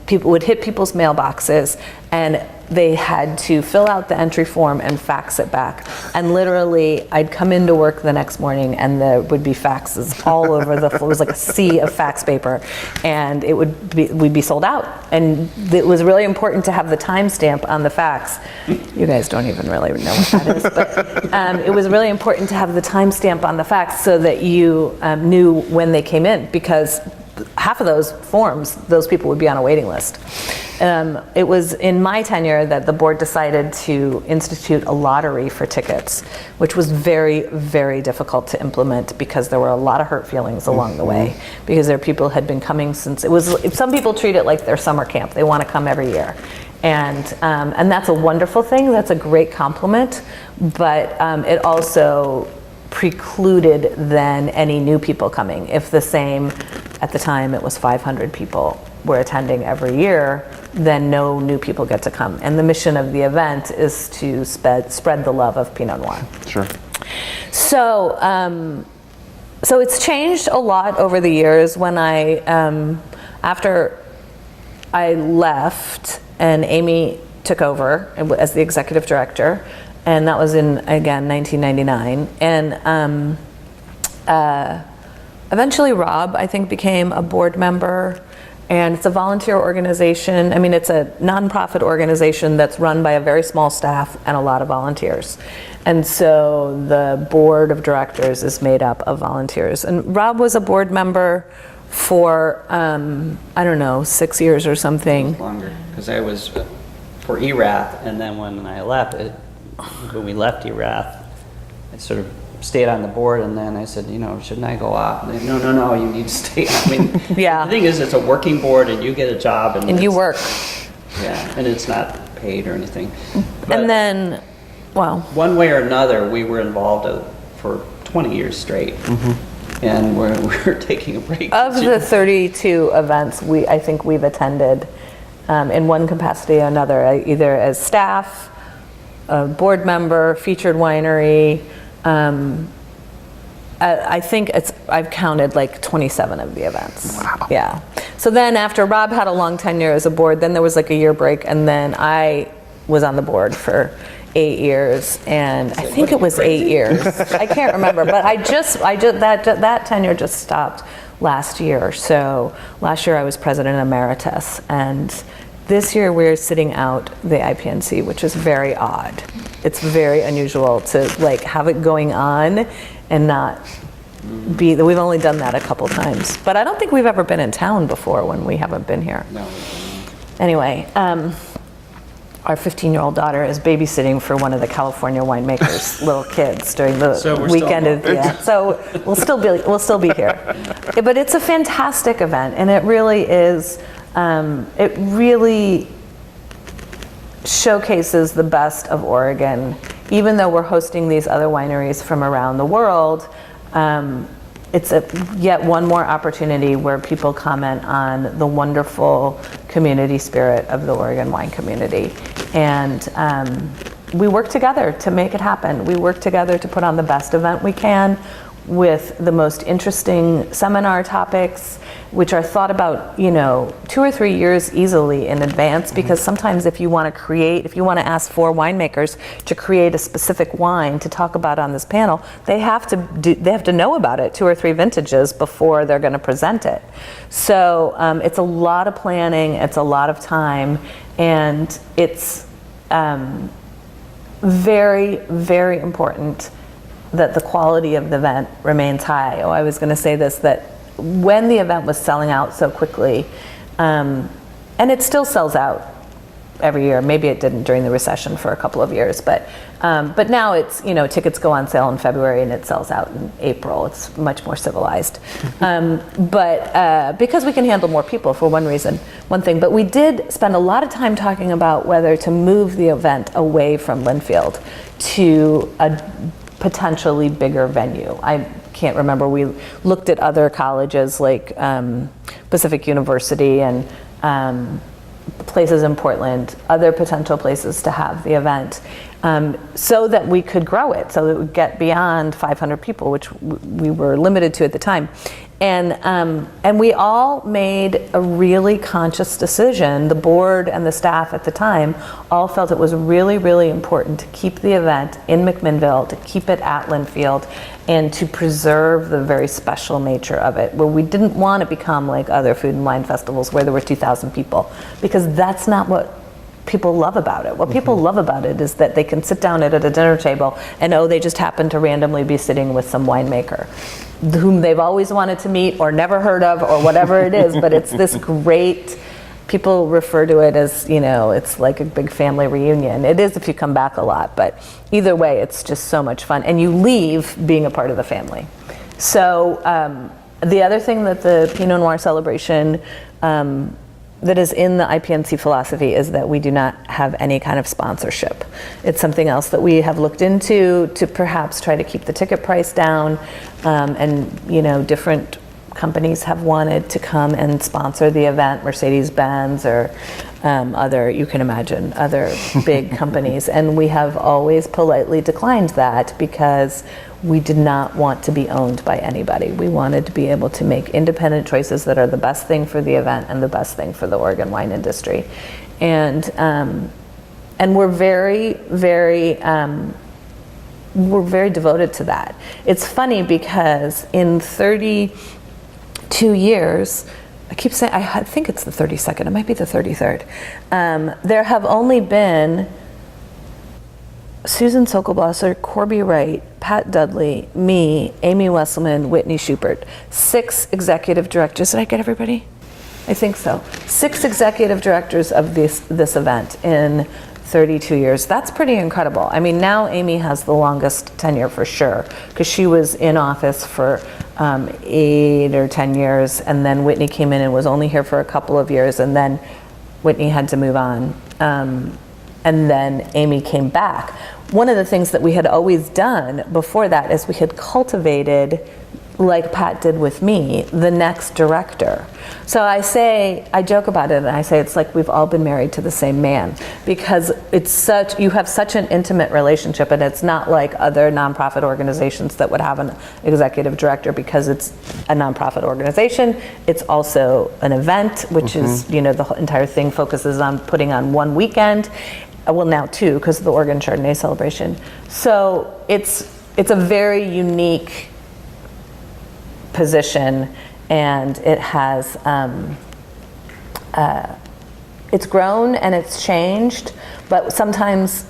people would hit people's mailboxes, and they had to fill out the entry form and fax it back. And literally, I'd come into work the next morning and there would be faxes all over the floor. It was like a sea of fax paper, and we'd be sold out. And it was really important to have the timestamp on the fax. You guys don't even really know what that is, but it was really important to have the timestamp on the fax so that you knew when they came in, because half of those forms, those people would be on a waiting list. It was in my tenure that the board decided to institute a lottery for tickets, which was very, very difficult to implement because there were a lot of hurt feelings along the way, because there are people who had been coming since, some people treat it like their summer camp. They want to come every year. And that's a wonderful thing. That's a great compliment, but it also precluded then any new people coming. If the same, at the time it was 500 people were attending every year, then no new people get to come. And the mission of the event is to spread the love of Pinot Noir. Sure. So it's changed a lot over the years. When after I left and Amy took over as the executive director, and that was in, again, 1999. And eventually Rob, I think, became a board member, and it's a volunteer organization. I mean, it's a nonprofit organization that's run by a very small staff and a lot of volunteers. And so the board of directors is made up of volunteers. And Rob was a board member for, I don't know, 6 years or something. Longer, because I was for ERATH, and then when I left, when we left ERATH, I sort of stayed on the board, and then I said, shouldn't I go out? And they, no, you need to stay. I mean, yeah. The thing is, it's a working board, and you get a job, and you work. Yeah, and it's not paid or anything. But and then, well, one way or another, we were involved for 20 years straight, and we're taking a break. Of the 32 events I think we've attended in one capacity or another, either as staff, a board member, featured winery. I think I've counted like 27 of the events. Wow. Yeah. So then after Rob had a long tenure as a board, then there was like a year break, and then I was on the board for 8 years, and I think it was 8 years. I can't remember, but that tenure just stopped last year. So last year I was president emeritus, and this year we're sitting out the IPNC, which is very odd. It's very unusual to like have it going on and not be. We've only done that a couple times, but I don't think we've ever been in town before when we haven't been here. No. Anyway, our 15-year-old daughter is babysitting for one of the California winemakers' little kids during the weekend of so we'll still be here. But it's a fantastic event, and it really is. It really showcases the best of Oregon. Even though we're hosting these other wineries from around the world, it's yet one more opportunity where people comment on the wonderful community spirit of the Oregon wine community. And we work together to make it happen. We work together to put on the best event we can with the most interesting seminar topics, which are thought about, 2 or 3 years easily in advance, because sometimes if you want to ask 4 winemakers to create a specific wine to talk about on this panel, they have to know about it 2 or 3 vintages before they're going to present it. So it's a lot of planning, it's a lot of time, and it's very, very important that the quality of the event remains high. I was going to say this, that when the event was selling out so quickly, and it still sells out every year. Maybe it didn't during the recession for a couple of years, but now it's, tickets go on sale in February and it sells out in April. It's much more civilized. But because we can handle more people for one thing, but we did spend a lot of time talking about whether to move the event away from Linfield to a potentially bigger venue. I can't remember. We looked at other colleges like Pacific University and places in Portland, other potential places to have the event, so that we could grow it, so that it would get beyond 500 people, which we were limited to at the time. And we all made a really conscious decision. The board and the staff at the time all felt it was really, really important to keep the event in McMinnville, to keep it at Linfield, and to preserve the very special nature of it, where we didn't want to become like other food and wine festivals where there were 2,000 people, because that's not what people love about it. What people love about it is that they can sit down at a dinner table and they just happen to randomly be sitting with some winemaker whom they've always wanted to meet or never heard of or whatever it is, but it's this great, people refer to it as, it's like a big family reunion. It is if you come back a lot, but either way, it's just so much fun. And you leave being a part of the family. So the other thing that the Pinot Noir celebration that is in the IPNC philosophy is that we do not have any kind of sponsorship. It's something else that we have looked into to perhaps try to keep the ticket price down, and different companies have wanted to come and sponsor the event, Mercedes-Benz or other, you can imagine, other big companies, and we have always politely declined that because we did not want to be owned by anybody. We wanted to be able to make independent choices that are the best thing for the event and the best thing for the Oregon wine industry. And we're very, very, we're very devoted to that. It's funny because in 32 years, I keep saying, I think it's the 32nd, it might be the 33rd, there have only been Susan Sokolblasser, Corby Wright, Pat Dudley, me, Amy Wesselman, Whitney Schubert. 6 executive directors. Did I get everybody? I think so. 6 executive directors of this event in 32 years. That's pretty incredible. I mean, now Amy has the longest tenure for sure, because she was in office for 8 or 10 years, and then Whitney came in and was only here for a couple of years, and then Whitney had to move on. And then Amy came back. One of the things that we had always done before that is we had cultivated, like Pat did with me, the next director. So I joke about it and I say it's like we've all been married to the same man, because you have such an intimate relationship, and it's not like other nonprofit organizations that would have an executive director because it's a nonprofit organization. It's also an event, which is, the entire thing focuses on putting on one weekend. Well, now 2, because of the Oregon Chardonnay celebration. So it's a very unique position, and it has it's grown and it's changed, but sometimes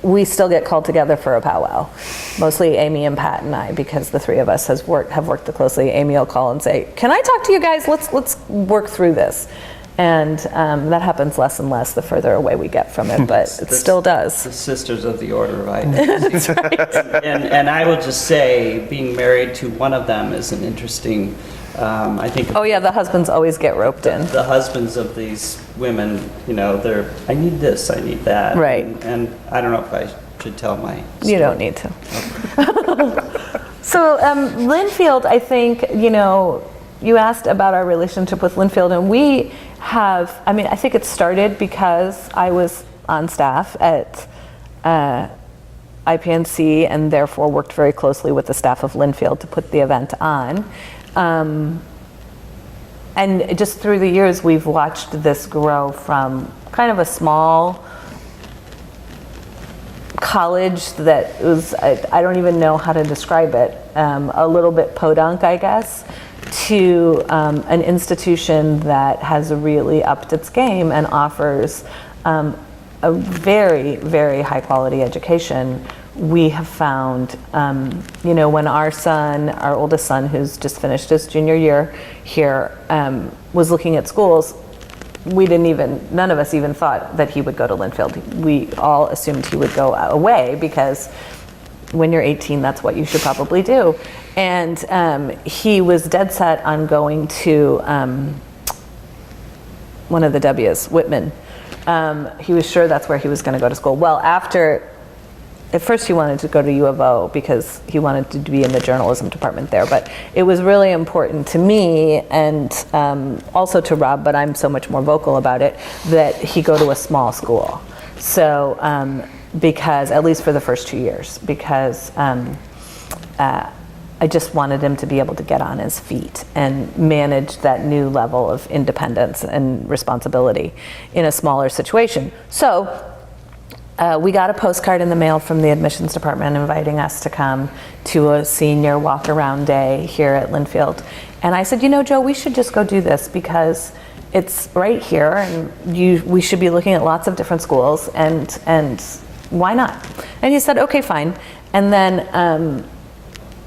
we still get called together for a powwow. Mostly Amy and Pat and I, because the 3 of us have worked closely. Amy will call and say, "Can I talk to you guys? Let's work through this." And that happens less and less the further away we get from it, but it still does. The Sisters of the Order of IPNC. That's right. And I will just say, being married to one of them is an interesting, I think. Oh yeah, the husbands always get roped in. The husbands of these women, they're, I need this, I need that. Right. And I don't know if I should tell my story. You don't need to. So Linfield, I think, you asked about our relationship with Linfield, and we have, I think it started because I was on staff at IPNC and therefore worked very closely with the staff of Linfield to put the event on. And just through the years, we've watched this grow from kind of a small college that was, I don't even know how to describe it, a little bit podunk, I guess, to an institution that has really upped its game and offers a very, very high quality education. We have found, when our oldest son, who's just finished his junior year here, was looking at schools, none of us even thought that he would go to Linfield. We all assumed he would go away because when you're 18, that's what you should probably do. And he was dead set on going to one of the W's, Whitman. He was sure that's where he was going to go to school. Well, at first he wanted to go to U of O because he wanted to be in the journalism department there, but it was really important to me and also to Rob, but I'm so much more vocal about it, that he go to a small school. So, because, at least for the first 2 years, because I just wanted him to be able to get on his feet and manage that new level of independence and responsibility in a smaller situation. So, we got a postcard in the mail from the admissions department inviting us to come to a senior walk-around day here at Linfield. And I said, Joe, we should just go do this because it's right here and we should be looking at lots of different schools and why not? And he said, okay, fine. And then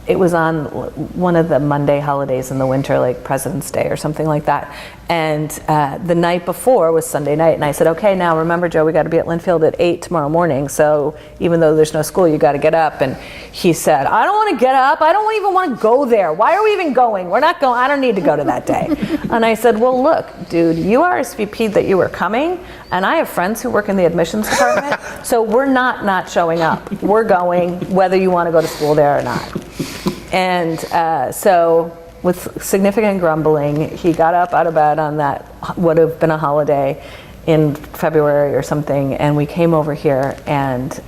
it was on one of the Monday holidays in the winter, like President's Day or something like that. And the night before was Sunday night. And I said, okay, now remember, Joe, we got to be at Linfield at 8 tomorrow morning. So even though there's no school, you got to get up. And he said, I don't want to get up. I don't even want to go there. Why are we even going? We're not going. I don't need to go to that day. And I said, well, look, dude, you RSVP'd that you were coming. And I have friends who work in the admissions department. So we're not showing up. We're going whether you want to go to school there or not. And so with significant grumbling, he got up out of bed on that would have been a holiday in February or something, and we came over here and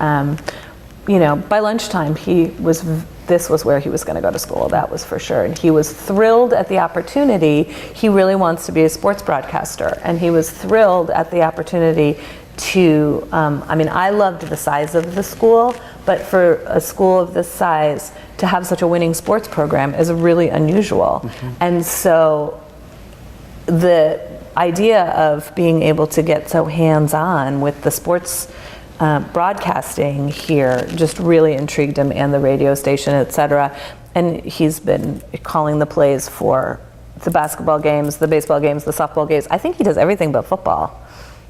by lunchtime this was where he was going to go to school, that was for sure. And he was thrilled at the opportunity. He really wants to be a sports broadcaster, and he was thrilled at the opportunity to, I loved the size of the school, but for a school of this size to have such a winning sports program is really unusual. Mm-hmm. And so the idea of being able to get so hands-on with the sports broadcasting here just really intrigued him, and the radio station, etc. And he's been calling the plays for the basketball games, the baseball games, the softball games. I think he does everything but football.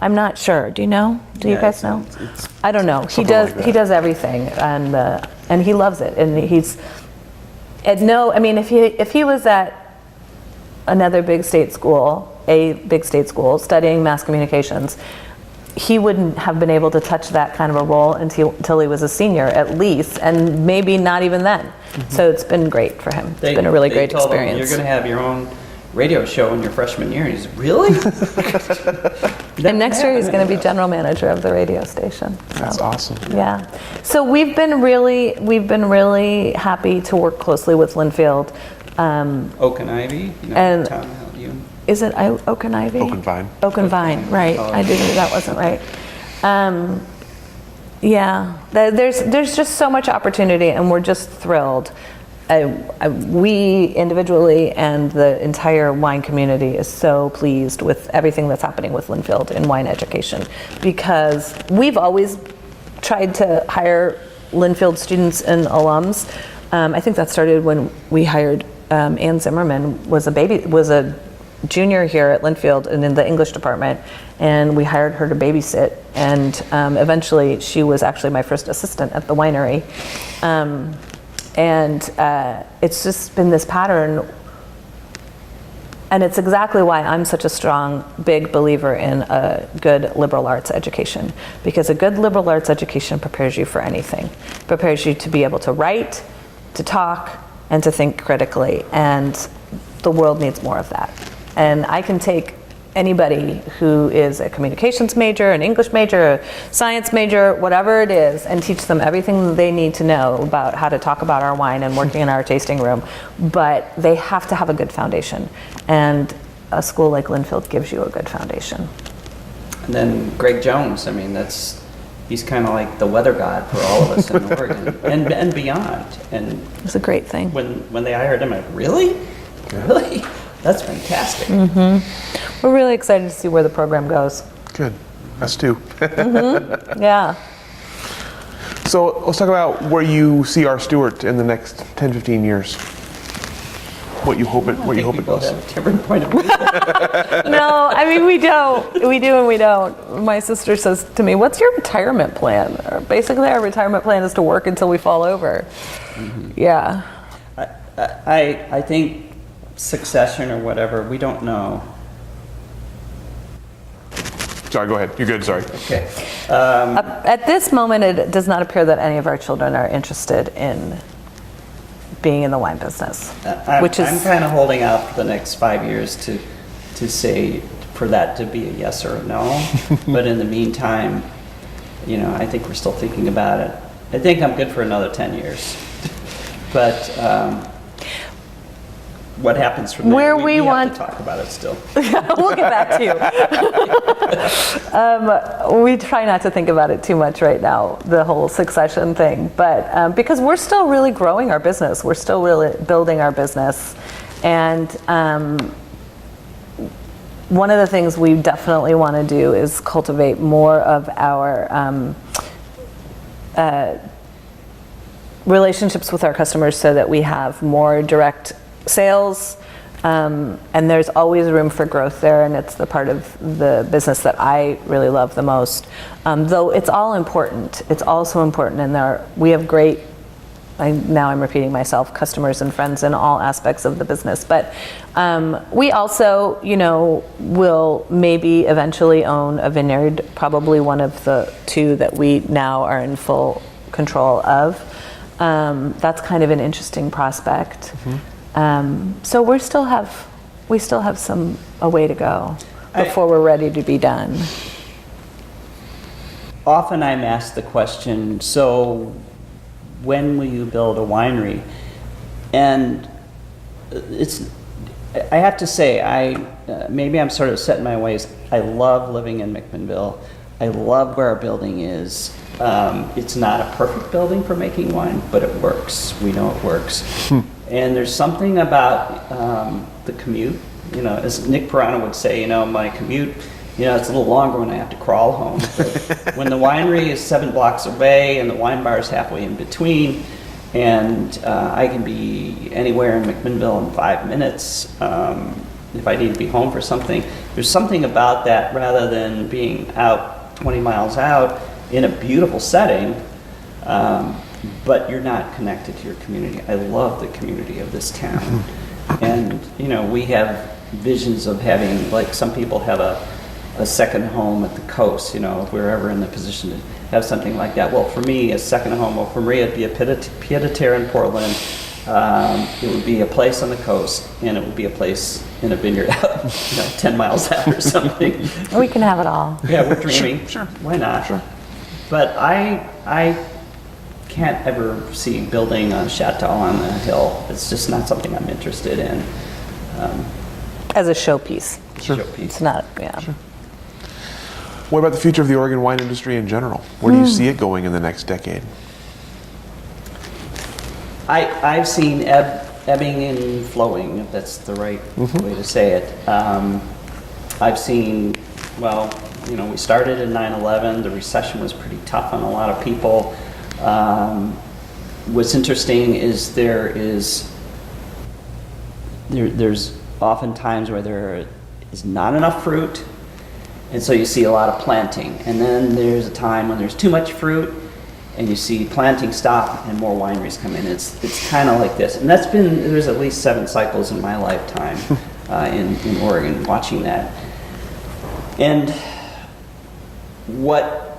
I'm not sure. Do you know? Do you guys know? I don't know. He does. Like he does everything, and he loves it. And he's if he was at another big state school, studying mass communications, he wouldn't have been able to touch that kind of a role until he was a senior, at least, and maybe not even then. Mm-hmm. So it's been great for him. It's been a really great experience. You're going to have your own radio show in your freshman year, and he's really? And next year he's going to be general manager of the radio station. That's awesome. Yeah. So we've been really happy to work closely with Linfield. Oak and Ivy. And is it Oak and Ivy? Oak and Vine. Oak and Vine. Right. I didn't. That wasn't right. Yeah. There's just so much opportunity, and we're just thrilled. We individually and the entire wine community is so pleased with everything that's happening with Linfield in wine education, because we've always tried to hire Linfield students and alums. I think that started when we hired Ann Zimmerman, was a junior here at Linfield and in the English department, and we hired her to babysit, and eventually she was actually my first assistant at the winery. And it's just been this pattern, and it's exactly why I'm such a strong, big believer in a good liberal arts education, because a good liberal arts education prepares you for anything. It prepares you to be able to write, to talk, and to think critically. And the world needs more of that. And I can take anybody who is a communications major, an English major, a science major, whatever it is, and teach them everything they need to know about how to talk about our wine and working in our tasting room. But they have to have a good foundation. And a school like Linfield gives you a good foundation. And then Greg Jones, I mean, he's kind of like the weather god for all of us in Oregon and beyond. And It's a great thing. when they hired him, I'm like, really? Really? That's fantastic. We're really excited to see where the program goes. Good. Us too. Yeah. So let's talk about where you see our Stuart in the next 10, 15 years. What you hope it People does. have a different point of view. No, I mean, we don't. We do and we don't. My sister says to me, what's your retirement plan? Basically, our retirement plan is to work until we fall over. Yeah. I think succession or whatever, we don't know. Sorry, go ahead. You're good, sorry. Okay. At this moment, it does not appear that any of our children are interested in being in the wine business, I'm which is kind of holding out for the next 5 years to say for that to be a yes or a no. But in the meantime, I think we're still thinking about it. I think I'm good for another 10 years. But what happens from there? Where we we have want to talk about it still. we'll get back to you. We try not to think about it too much right now, the whole succession thing, but because we're still really growing our business, we're still really building our business, and one of the things we definitely want to do is cultivate more of our relationships with our customers so that we have more direct sales, and there's always room for growth there, and it's the part of the business that I really love the most. Though it's all important, it's also important, and we have great, now I'm repeating myself, customers and friends in all aspects of the business. But we also, will maybe eventually own a vineyard, probably one of the two that we now are in full control of. That's kind of an interesting prospect. So we still have a way to go before we're ready to be done. Often I'm asked the question, so when will you build a winery? And I have to say, maybe I'm sort of set in my ways. I love living in McMinnville. I love where our building is. It's not a perfect building for making wine, but it works. We know it works. And there's something about the commute. As Nick Perano would say, my commute, it's a little longer when I have to crawl home. But when the winery is 7 blocks away and the wine bar is halfway in between, and I can be anywhere in McMinnville in 5 minutes if I need to be home for something. There's something about that rather than being out 20 miles out in a beautiful setting, but you're not connected to your community. I love the community of this town. And, we have visions of having, like some people have a second home at the coast, if we're ever in the position to have something like that. Well, for me, a second home, well, for Maria, it'd be a pied-à-terre in Portland. It would be a place on the coast, and it would be a place in a vineyard out, 10 miles out or something. We can have it all. Yeah, we're dreaming. Sure. Why not? Sure. But I can't ever see building a chateau on the hill. It's just not something I'm interested in. As a showpiece. Showpiece. It's not, yeah. Sure. What about the future of the Oregon wine industry in general? Where do you see it going in the next decade? I've seen ebbing and flowing, if that's the right way to say it. I've seen, we started in 9/11. The recession was pretty tough on a lot of people. What's interesting is there's often times where there is not enough fruit, and so you see a lot of planting. And then there's a time when there's too much fruit, and you see planting stop and more wineries come in. It's kind of like this. And there's at least 7 cycles in my lifetime in Oregon watching that. And what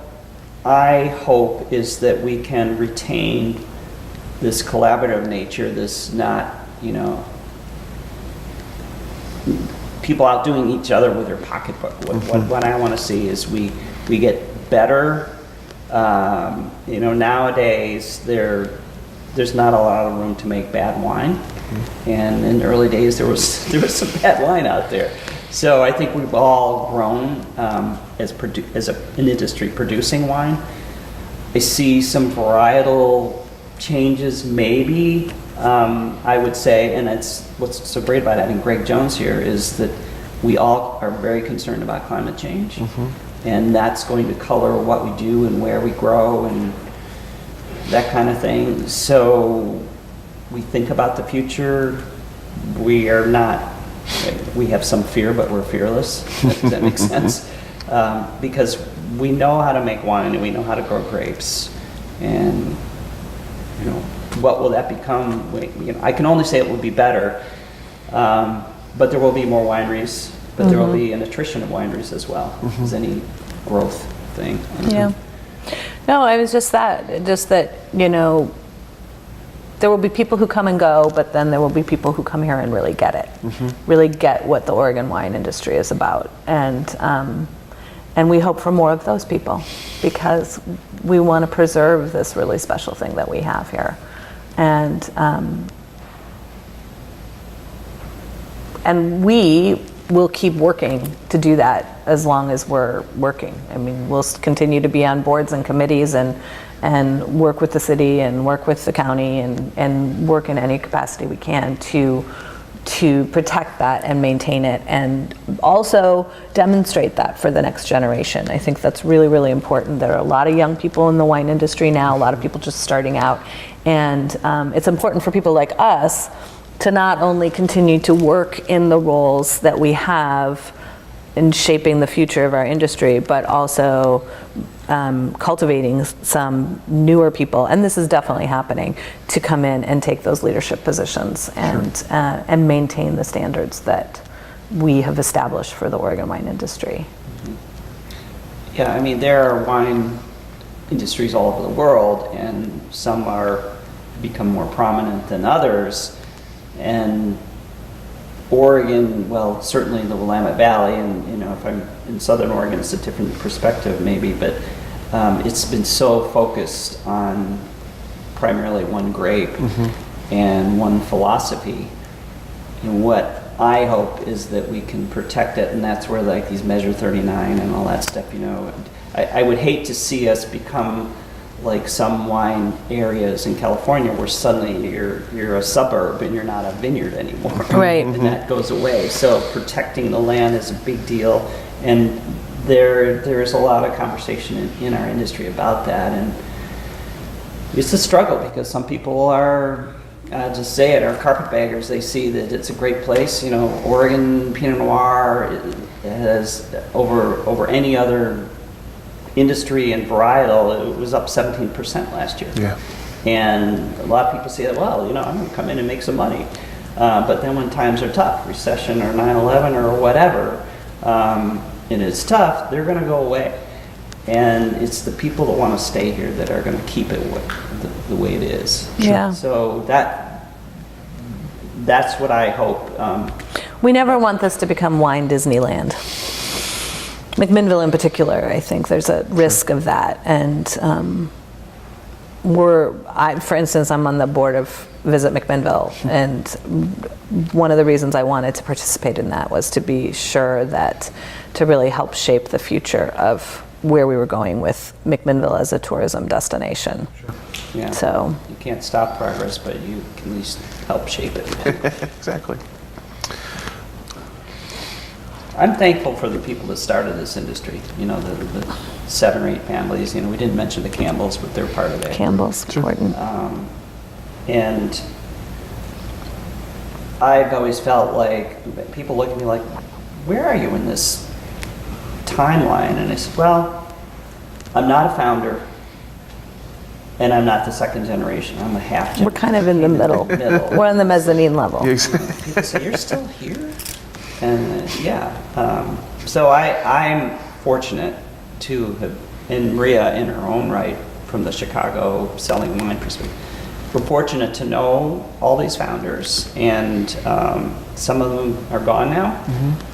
I hope is that we can retain this collaborative nature, this not, people outdoing each other with their pocketbook. What I want to see is we get better. Nowadays there's not a lot of room to make bad wine, and in the early days there was some bad wine out there. So I think we've all grown as an industry producing wine. I see some varietal changes, maybe. I would say, and that's what's so great about having Greg Jones here, is that we all are very concerned about climate change, and that's going to color what we do and where we grow and that kind of thing. So we think about the future. We have some fear, but we're fearless. Does that make sense? Because we know how to make wine and we know how to grow grapes, and what will that become? I can only say it will be better, but there will be more wineries, but there will be an attrition of wineries as well as any growth thing. Yeah. No, it was just that there will be people who come and go, but then there will be people who come here and really get it, really get what the Oregon wine industry is about, and we hope for more of those people, because we want to preserve this really special thing that we have here, and we will keep working to do that as long as we're working. I mean, we'll continue to be on boards and committees and work with the city and work with the county and work in any capacity we can to protect that and maintain it, and also demonstrate that for the next generation. I think that's really, really important. There are a lot of young people in the wine industry now, a lot of people just starting out, and it's important for people like us to not only continue to work in the roles that we have in shaping the future of our industry, but also cultivating some newer people, and this is definitely happening, to come in and take those leadership positions and maintain the standards that we have established for the Oregon wine industry. Yeah, I mean, there are wine industries all over the world, and some are become more prominent than others. And Oregon, well, certainly the Willamette Valley, and if I'm in Southern Oregon, it's a different perspective maybe, but it's been so focused on primarily one grape and one philosophy. And what I hope is that we can protect it, and that's where like these Measure 39 and all that stuff, I would hate to see us become like some wine areas in California where suddenly you're a suburb and you're not a vineyard anymore. Right. And that goes away. So protecting the land is a big deal, and there's a lot of conversation in our industry about that, and it's a struggle because some people are, just say it, are carpetbaggers. They see that it's a great place. Oregon Pinot Noir has over any other industry and varietal, it was up 17% last year. Yeah. And a lot of people say, well, I'm going to come in and make some money. But then when times are tough, recession or 9/11 or whatever, and it's tough, they're going to go away. And it's the people that want to stay here that are going to keep it the way it is. Yeah. So that's what I hope. We never want this to become wine Disneyland. McMinnville in particular, I think there's a risk of that, and for instance, I'm on the board of Visit McMinnville, and one of the reasons I wanted to participate in that was to be sure that to really help shape the future of where we were going with McMinnville as a tourism destination. Sure. Yeah. So you can't stop progress, but you can at least help shape it. Exactly. I'm thankful for the people that started this industry, the 7 or 8 families. We didn't mention the Campbells, but they're part of it. Campbell's important. And I've always felt like people look at me like, where are you in this timeline? And I said, well, I'm not a founder, and I'm not the second generation. I'm a half generation. We're kind of in the middle. We're on the mezzanine level. People say, you're still here? And so I'm fortunate to have, and Maria in her own right, from the Chicago selling wine perspective, we're fortunate to know all these founders, and some of them are gone now.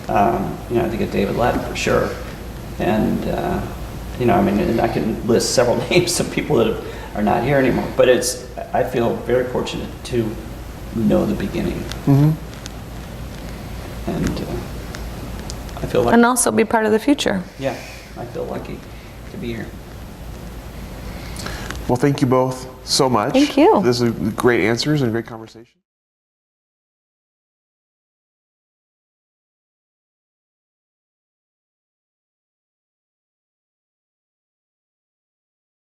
I think of David Lett for sure, and and I can list several names of people that are not here anymore. But I feel very fortunate to know the beginning, and I feel like, And also be part of the future. yeah, I feel lucky to be here. Well, thank you both so much. Thank you. This is great answers and great conversation.